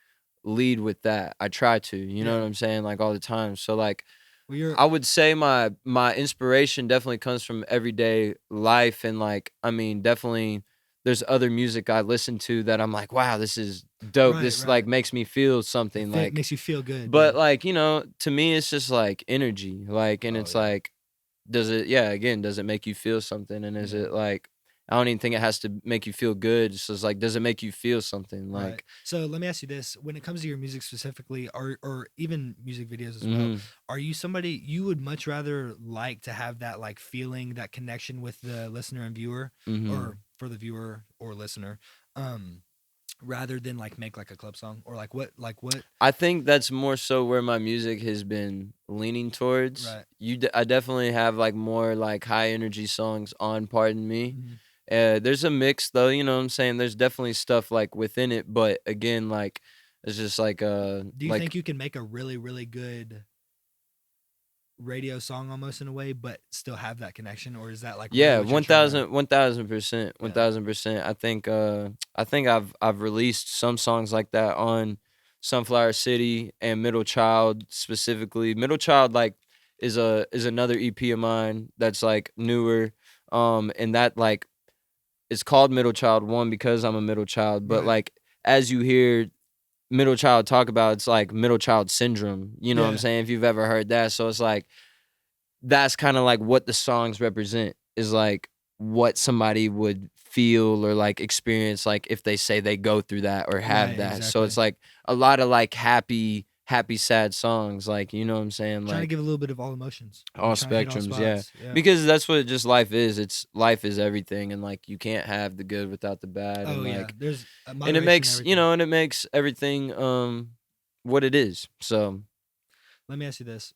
lead with that. I try to, you know Yeah. what I'm saying? Like all the time. So like Well, you're I would say my inspiration definitely comes from everyday life and like I mean definitely there's other music I listen to that I'm like, wow, this is dope. right. This like Right. makes me feel It something like makes you feel good. Yeah. but like, you know, to me it's just like energy. Like and Oh it's yeah. like does it yeah, again, does it make you feel something? And is Yeah. it like I don't even think it has to make you feel good. It's just like does it make you feel something? Right. Like So let me ask you this: when it comes to your music specifically, or even music videos as well, mhm. are you somebody you would much rather like to have that like feeling, that connection with the listener and viewer, Mhm. or for the viewer or listener, um, rather than like make like a club song or like what? I think that's more so where my music has been leaning towards. Right. I definitely have like more like high energy songs on Pardon Me. Mhm. There's a mix though, you know what I'm saying? There's definitely stuff like within it, but again, like it's just Do you think you can make a really really good radio song almost in a way, but still have that connection, or is that like really yeah, what you're trying to? 1000%, Yeah. 1000%. I think I've released some songs like that on Sunflower City and Middle Child specifically. Middle Child like is another EP of mine that's like newer. And that like it's called Middle Child one because I'm a middle child, but Right. like as you hear middle child talk about it's like middle child syndrome. You know what I'm Yeah. saying? If you've ever heard that. So it's like that's kind of like what the songs represent is like what somebody would feel or like experience like if they say they go through that or have Right. that. So Exactly. it's like a lot of like happy sad songs like you know what I'm saying Trying to like give a little bit of all emotions. You know, all trying to hit all spectrums, yeah. spots. Yeah. Because that's what just life is. It's life is everything and like you can't have the good without the bad Oh and yeah. like There's and it moderation in makes, you everything. know, and it makes everything what it is. So, Let me ask you this: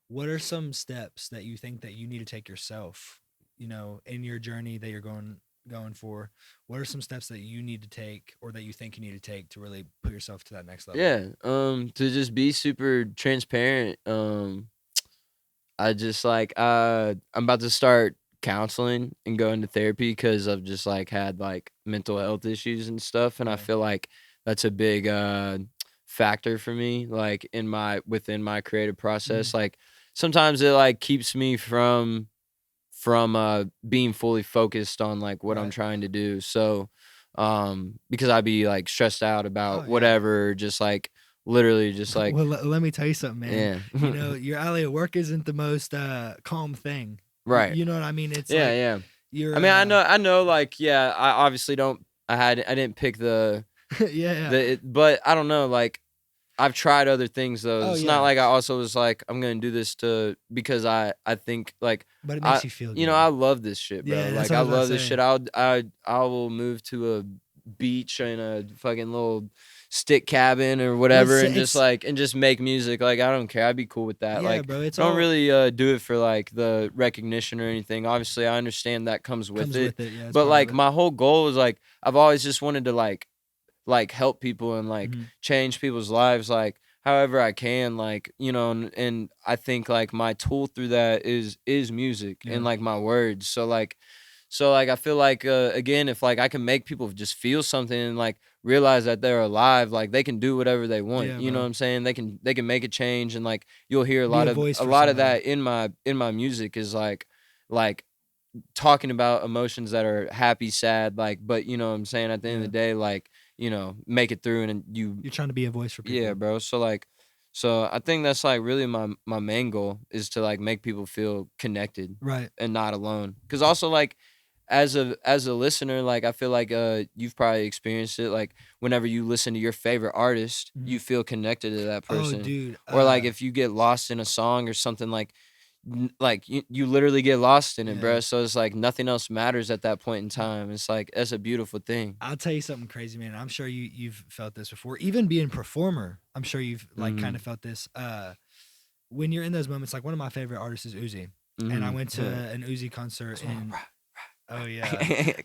what are some steps that you think that you need to take yourself? You know, in your journey that you're going for, what are some steps that you need to take, or that you think you need to take to really put yourself to that next level? yeah, to just be super transparent. I just like I'm about to start counseling and go into therapy because I've just like had like mental health issues and stuff, and I Yeah. feel like that's a big factor for me, like in my within my creative Mhm. process. Like sometimes it like keeps me from being fully focused on like what I'm Right. trying to do. So because I'd be like stressed out Oh about yeah. whatever, just like literally just like Well, let me tell you something, man. yeah. You know, your alley of work isn't the most calm thing. Right. You know what I mean? It's Yeah, like yeah. I you're mean, I know like yeah, I obviously don't I didn't pick yeah, yeah. but I don't know like I've tried other things though. Oh It's not yeah. like I also was like I'm going to do this to because I think like But it I makes you feel you know, good. I love this shit, bro. Yeah, that's Like what I I was about to love this say. shit. I will move to a beach in a fucking little stick cabin or Well, whatever and just it's like and just make music. Like I don't care. I'd be cool with that. yeah, Like bro. It's I don't all really do it for like the recognition or anything. Obviously, I understand that comes with comes it. with it. Yeah, it's But part of like it. my whole goal is like I've always just wanted to like help people and like Mhm. change people's lives like however I can, like, you know, and I think like my tool through that is music Yeah. and like my words. So like I feel like again, if like I can make people just feel something and like realize that they're alive, like they can do whatever they want. Yeah, You know bro. what I'm saying? They can make a change, and like you'll hear a Be lot a of voice a for lot of somebody. that in my music is like talking about emotions that are happy, sad, like, but you know what I'm saying, at the end of the day, like, you know, make it through, and you You're trying to be a voice for people. yeah, bro. So I think that's like really my main goal is to like make people feel connected Right. and not alone. Cause also like as a listener, like I feel like you've probably experienced it. Like whenever you listen to your favorite artist, you feel connected to that Oh, person. dude. Or like if you get lost in a song or something, like like you literally get lost in it, Yeah. bro. So it's like nothing else matters at that point in time. It's like that's a beautiful thing. I'll tell you something crazy, man. I'm sure you've felt this before. Even being a performer, I'm sure you've like kind of felt this. When you're in those moments, like one of my favorite artists is Uzi, and I went to an Uzi concert in. Oh yeah,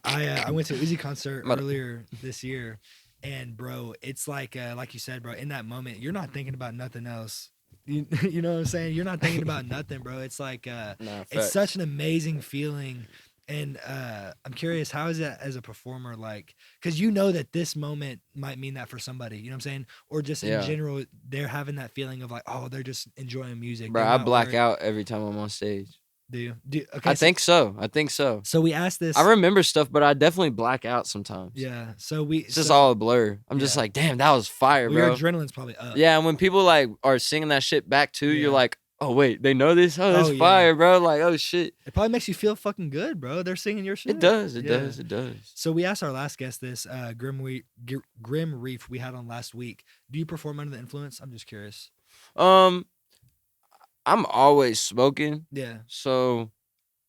I went to an Uzi concert earlier this year, and bro, it's like you said, bro. In that moment, you're not thinking about nothing else. You know what I'm saying? You're not thinking about nothing, bro. It's like Nah, it's such an amazing feeling. And I'm curious, how is that as a performer, like, because you know that this moment might mean that for somebody, you know what I'm saying? Or just in Yeah. general, they're having that feeling of like, oh, they're just enjoying music. Bro, They're I not black worried. out every time I'm on stage. Do you? Okay, I think so. I think so. so. We asked this. I remember stuff, but I definitely black out sometimes. Yeah. So we. It's just so all a blur. I'm just yeah. like, damn, that was fire, Well, your bro. adrenaline's probably up. Yeah, and when people like are singing that shit back too, Yeah. you're like, oh wait, they know this? Oh, that's Oh, yeah. fire, bro. Like, oh shit. It probably makes you feel fucking good, bro. They're singing your shit. It does. It Yeah. does. It does. So we asked our last guest this, Grim Reef we had on last week. Do you perform under the influence? I'm just curious. I'm always smoking, Yeah. so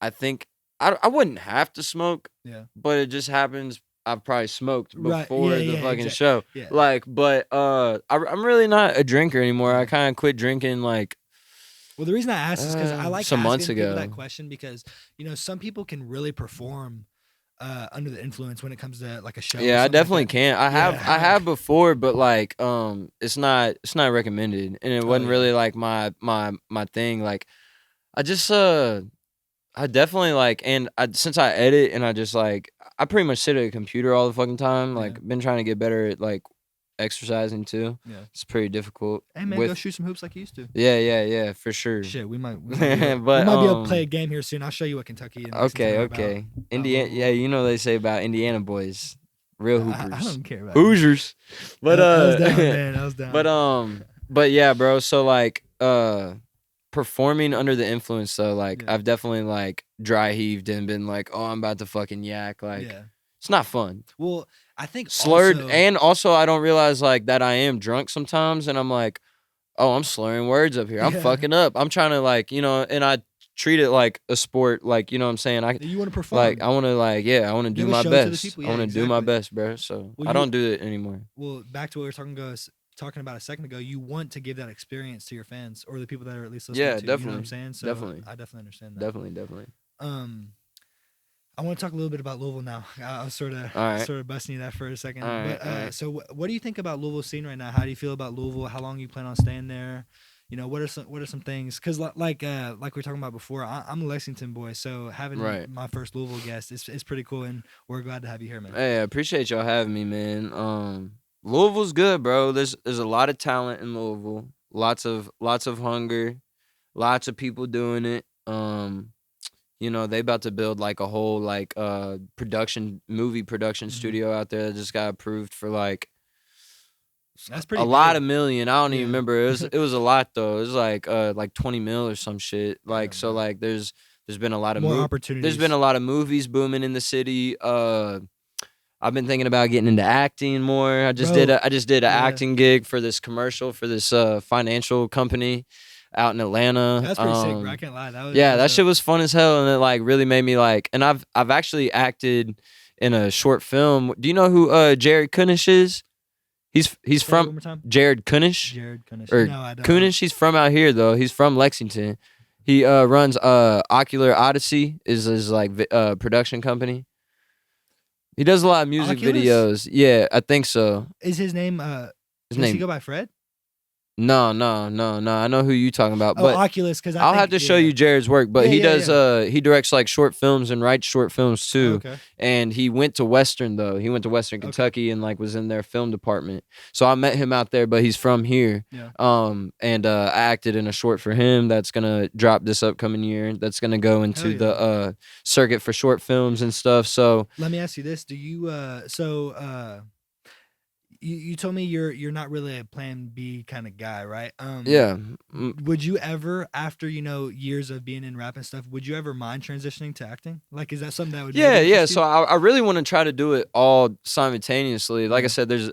I think I wouldn't have to smoke, Yeah. but it just happens. I've probably smoked Right, before yeah, the yeah, fucking exact- show. yeah. Like, but I'm really not a drinker anymore. Yeah. I kind of quit drinking like Well, the reason I asked is because I like some asking months people ago. that question because, you know, some people can really perform under the influence when it comes to like a show. or Yeah, I something definitely like that. can. I have before, but like it's not recommended, and it wasn't yeah. really like my thing. Like I just I definitely like, and since I edit and I just like I pretty much sit at a computer all the fucking time. Like Yeah. been trying to get better at like exercising too. Yeah. It's pretty difficult. Hey, man, go shoot some hoops like you used to. Yeah, for sure. Shit, we might, But, we might be able to play a game here soon. I'll show you what Kentucky and Lexington are about. Okay. Indiana, yeah, you know they say about Indiana boys, real hoopers. I don't care about Hoosiers. But I was down, man. I was down. but yeah, bro. So like performing under the influence though, like Yeah. I've definitely like dry heaved and been like, oh, I'm about to fucking yak. Like yeah. it's not fun. Well, I think Slurred, also, and also I don't realize like that I am drunk sometimes, and I'm like, oh, I'm slurring words up here. I'm Yeah. fucking up. I'm trying to like, you know, and I treat it like a sport, like, you know what I'm saying? you want to perform. Like I want to like, yeah, I want to do Give a my show to the best. people. I Yeah, want to do my exactly. best, bro. So Well, I don't do it anymore. Well, back to what we were talking about a second ago. You want to give that experience to your fans or the people that are at least listening Yeah, to. You know what definitely. I'm saying? So Definitely. I definitely understand that. Definitely. I want to talk a little bit about Louisville now. I was sort right. of busting you that for a second. All right, but all right. so what do you think about Louisville scene right now? How do you feel about Louisville? How long you plan on staying there? You know, what are some things? Because like we were talking about before, I'm a Lexington boy, so having Right. my first Louisville guest is pretty cool, and we're glad to have you here, man. Hey, I appreciate y'all having me, man. Louisville's good, bro. There's a lot of talent in Louisville. Lots of hunger. Lots of people doing it. You know, they about to build like a whole like movie production studio out there that just got approved for like That's pretty a lot big. of million. I don't even Yeah. remember. It was a lot though. It was like 20 mil or some shit. Like Yeah, so man. like there's been a lot of More opportunities. There's been a lot of movies booming in the city. I've been thinking about getting into acting more. I just Bro, did an yeah. acting gig for this commercial for this financial company out in Atlanta. That's pretty sick, bro. I can't lie. That shit was fun as hell, and it like really made me like. And I've actually acted in a short film. Do you know who Jared Kunish is? He's Say it one from more time. Jared Kunish Jared Kunish. or No, I don't. Kunish. He's from out here though. He's from Lexington. He runs Ocular Odyssey is his like production company. He does a lot of music Oculus? videos. Yeah, I think so. Is his name? His Does he name go by Fred? No. I know who you talking about, Oh, but Oculus, because I'll have to show you Jared's work. But Yeah, he yeah, does he directs like short films and writes short films too. Okay. And he went to Western though. He went to Western Okay. Kentucky and like was in their film department. So I met him out there, but he's from here. Yeah. And I acted in a short for him that's gonna drop this upcoming year. That's gonna go into yeah. the circuit for short films and stuff. So Let me ask you this: do you you told me you're not really a plan B kind of guy, right? yeah. Would you ever, after years of being in rap and stuff, would you ever mind transitioning to acting? Like, is that something that would? Yeah. So I really want to try to do it all simultaneously. Like I Yeah. said, there's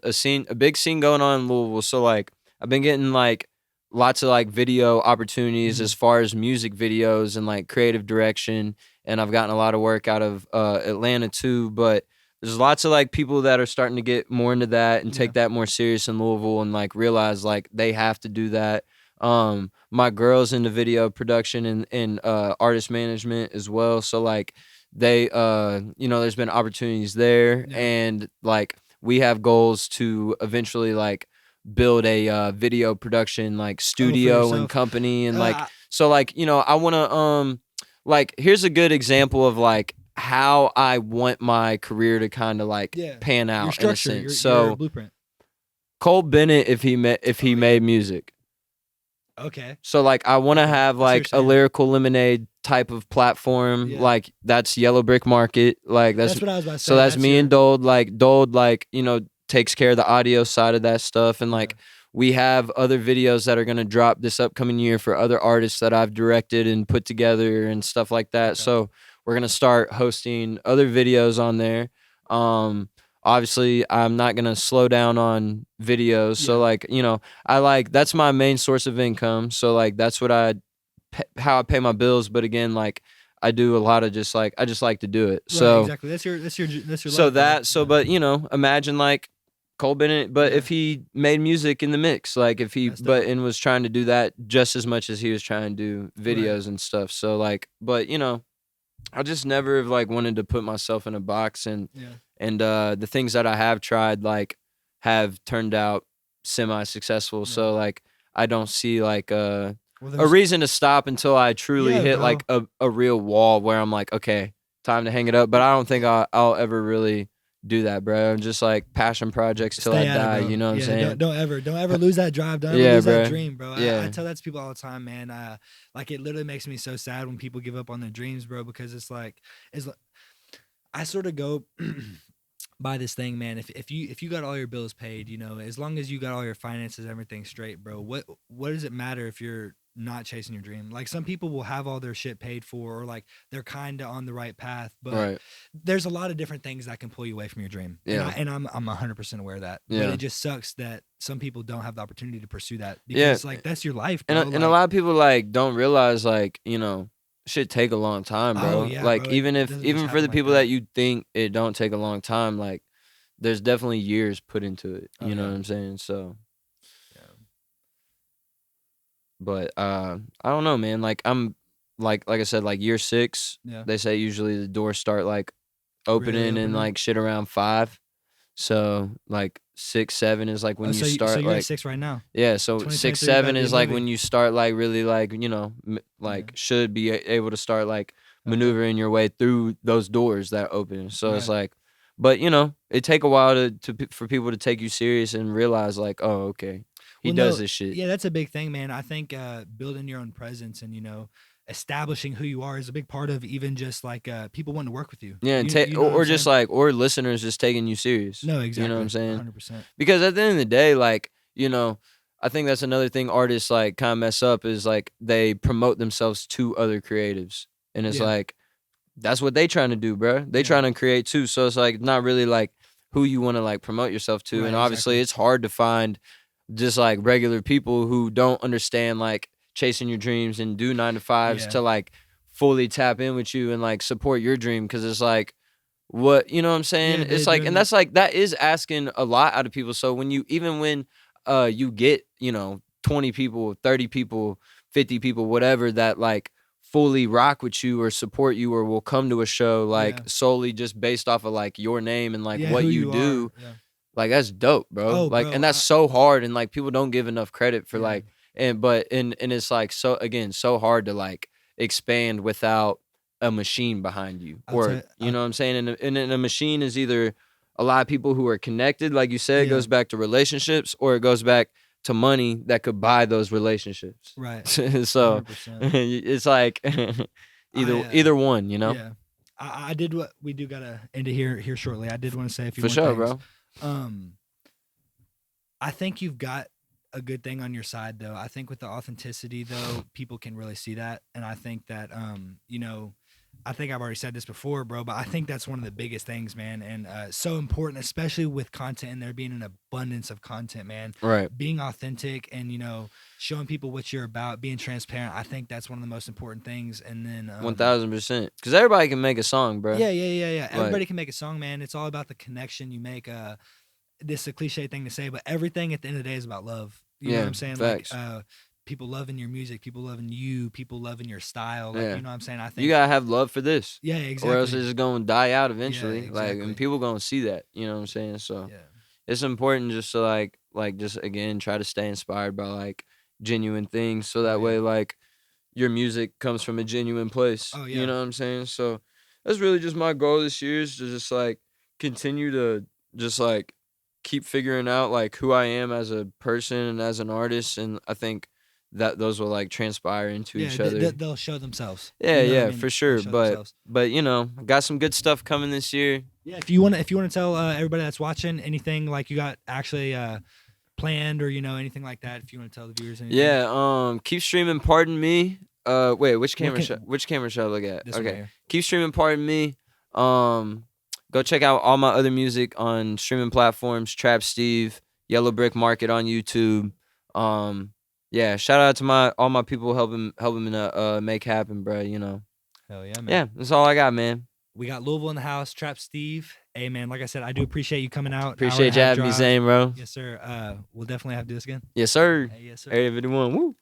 a big scene going on in Louisville. So like I've been getting like lots of like video opportunities as far as music videos and like creative direction, and I've gotten a lot of work out of Atlanta too. But there's lots of like people that are starting to get more into that and take that more serious in Louisville and like realize like they have to do that. My girl's into video production and artist management as well. So like they there's been opportunities there, and like we have goals to eventually like build a video production like studio and company, and like so like I want to like here's a good example of like how I want my career to kind of like pan out, your structure, in a sense. your blueprint. Cole Bennett, if he made music. Okay. So like I want to have like a Lyrical Lemonade type of platform, like that's Yellow Brick Market, like that's what I was about to say. So that's me and Dold, like takes care of the audio side of that stuff, and like we have other videos that are going to drop this upcoming year for other artists that I've directed and put together and stuff like that. Okay. So we're going to start hosting other videos on there. Obviously I'm not going to slow down on videos. So like, that's my main source of income. So like, that's what how I pay my bills. But again, like I do a lot of just like, I just like to do it. Right, so exactly. That's your so life, but imagine like Cole Bennett, but if he made music in the mix, like if he, and was trying to do that just as much as he was trying to do videos and stuff. So like, but I just never have like wanted to put myself in a box, and the things that I have tried like have turned out semi-successful. So like I don't see like a reason to stop until I truly hit like a real wall where I'm like, okay, time to hang it up. But I don't think I'll ever really do that, bro. I'm just like passion projects till I die. You know what I'm saying? Don't ever lose that drive. Don't ever lose that dream, bro. I tell that to people all the time, man. Like it literally makes me so sad when people give up on their dreams, bro, because it's like I sort of go by this thing, man. If you got all your bills paid, as long as you got all your finances, everything straight, bro, what does it matter if you're not chasing your dream? Like some people will have all their shit paid for, or like they're kind of on the right path, but there's a lot of different things that can pull you away from your dream. And I'm 100% aware of that. But it just sucks that some people don't have the opportunity to pursue that, because like that's your life, bro. And a lot of people like don't realize like shit take a long time, bro. Like bro, even for the people that you think it don't take a long time, like there's definitely years put into it. You know what I'm saying? So but I don't know, man. Like I'm like I said, like year 6, they say usually the doors start like opening and like shit around 5. So like 6, 7 is like when you start. So you're like at 6 right now. Yeah, so 6, 7 is like when you start like really like like should be able to start like maneuvering your way through those doors that open. So it's like, but it take a while for people to take you serious and realize like, oh, okay, he does this shit. Yeah, that's a big thing, man. I think building your own presence and establishing who you are is a big part of even just like people wanting to work with you. Yeah, or just like, or listeners just taking you serious. No, exactly. You know what I'm saying? 100%. Because at the end of the day, like, I think that's another thing artists like kind of mess up is like they promote themselves to other creatives. And it's like, that's what they trying to do, bro. They trying to create too. So it's like not really like who you want to like promote yourself to. Right, and obviously it's hard to find just like regular people who don't understand like chasing your dreams and do 9 to 5s to like fully tap in with you and like support your dream. Cause it's like, what, you know what I'm saying? It's like, and that's like, that is asking a lot out of people. So when you you get, 20 people, 30 people, 50 people, whatever, that like fully rock with you or support you or will come to a show like solely just based off of like your name and like what you do. Like that's dope, bro. Oh, Like, bro, and that's so hard, and like people don't give enough credit for Yeah. like, and it's like so hard to like expand without a machine behind you, I'll or tell- you know what I'm saying. And a machine is either a lot of people who are connected, like you said, it Yeah. goes back to relationships, or it goes back to money that could buy those relationships. Right. So 100%. it's like either one, you know. Yeah. I did what we do gotta end it here shortly. I did want to say a few For more sure, things. bro. I think you've got a good thing on your side though. I think with the authenticity though, people can really see that. And I think that you know, I think I've already said this before, bro, but I think that's one of the biggest things, man. And so important, especially with content and there being an abundance of content, man. Right. Being authentic and, you know, showing people what you're about, being transparent. I think that's one of the most important things. And then 1000%. Because everybody can make a song, bro. Yeah. Everybody can make a song, man. It's all about the connection you make. This is a cliche thing to say, but everything at the end of the day is about love. You know what I'm saying? Facts. Like people loving your music, people loving you, people loving your style. Like, you know what I'm saying? I think you gotta have love for this. Yeah, exactly. Or else it's gonna die out eventually. Yeah, Like, exactly. and people gonna see that. You know what I'm saying? So Yeah. it's important just to like just again try to stay inspired by like genuine things, so that way like your music comes from a genuine place. Oh, yeah. You know what I'm saying? So that's really just my goal this year, is to just like continue to just like keep figuring out like who I am as a person and as an artist, and I think that those will like transpire into each other. They'll show themselves. Yeah, You know what I yeah, mean? for They'll sure. show But themselves. you know, I got some good stuff coming this year. Yeah, if you want to tell everybody that's watching anything like you got actually planned or you know anything like that, if you want to tell the viewers anything. Yeah, keep streaming Pardon Me. Wait, which camera can- which camera should I look at? This one right Okay. here. Keep streaming Pardon Me. Go check out all my other music on streaming platforms, TrapSteve, Yellow Brick Market on YouTube. Yeah, shout out to all my people helping to make happen, bro, you know. Hell yeah, man. Yeah, that's all I got, man. We got Louisville in the house, TrapSteve. Hey man, like I said, I do appreciate you coming out. Appreciate you having me, Zane, bro. Yes, sir. We'll definitely have to do this again. Yes, sir. Hey, yes, sir. Area 51. Woo.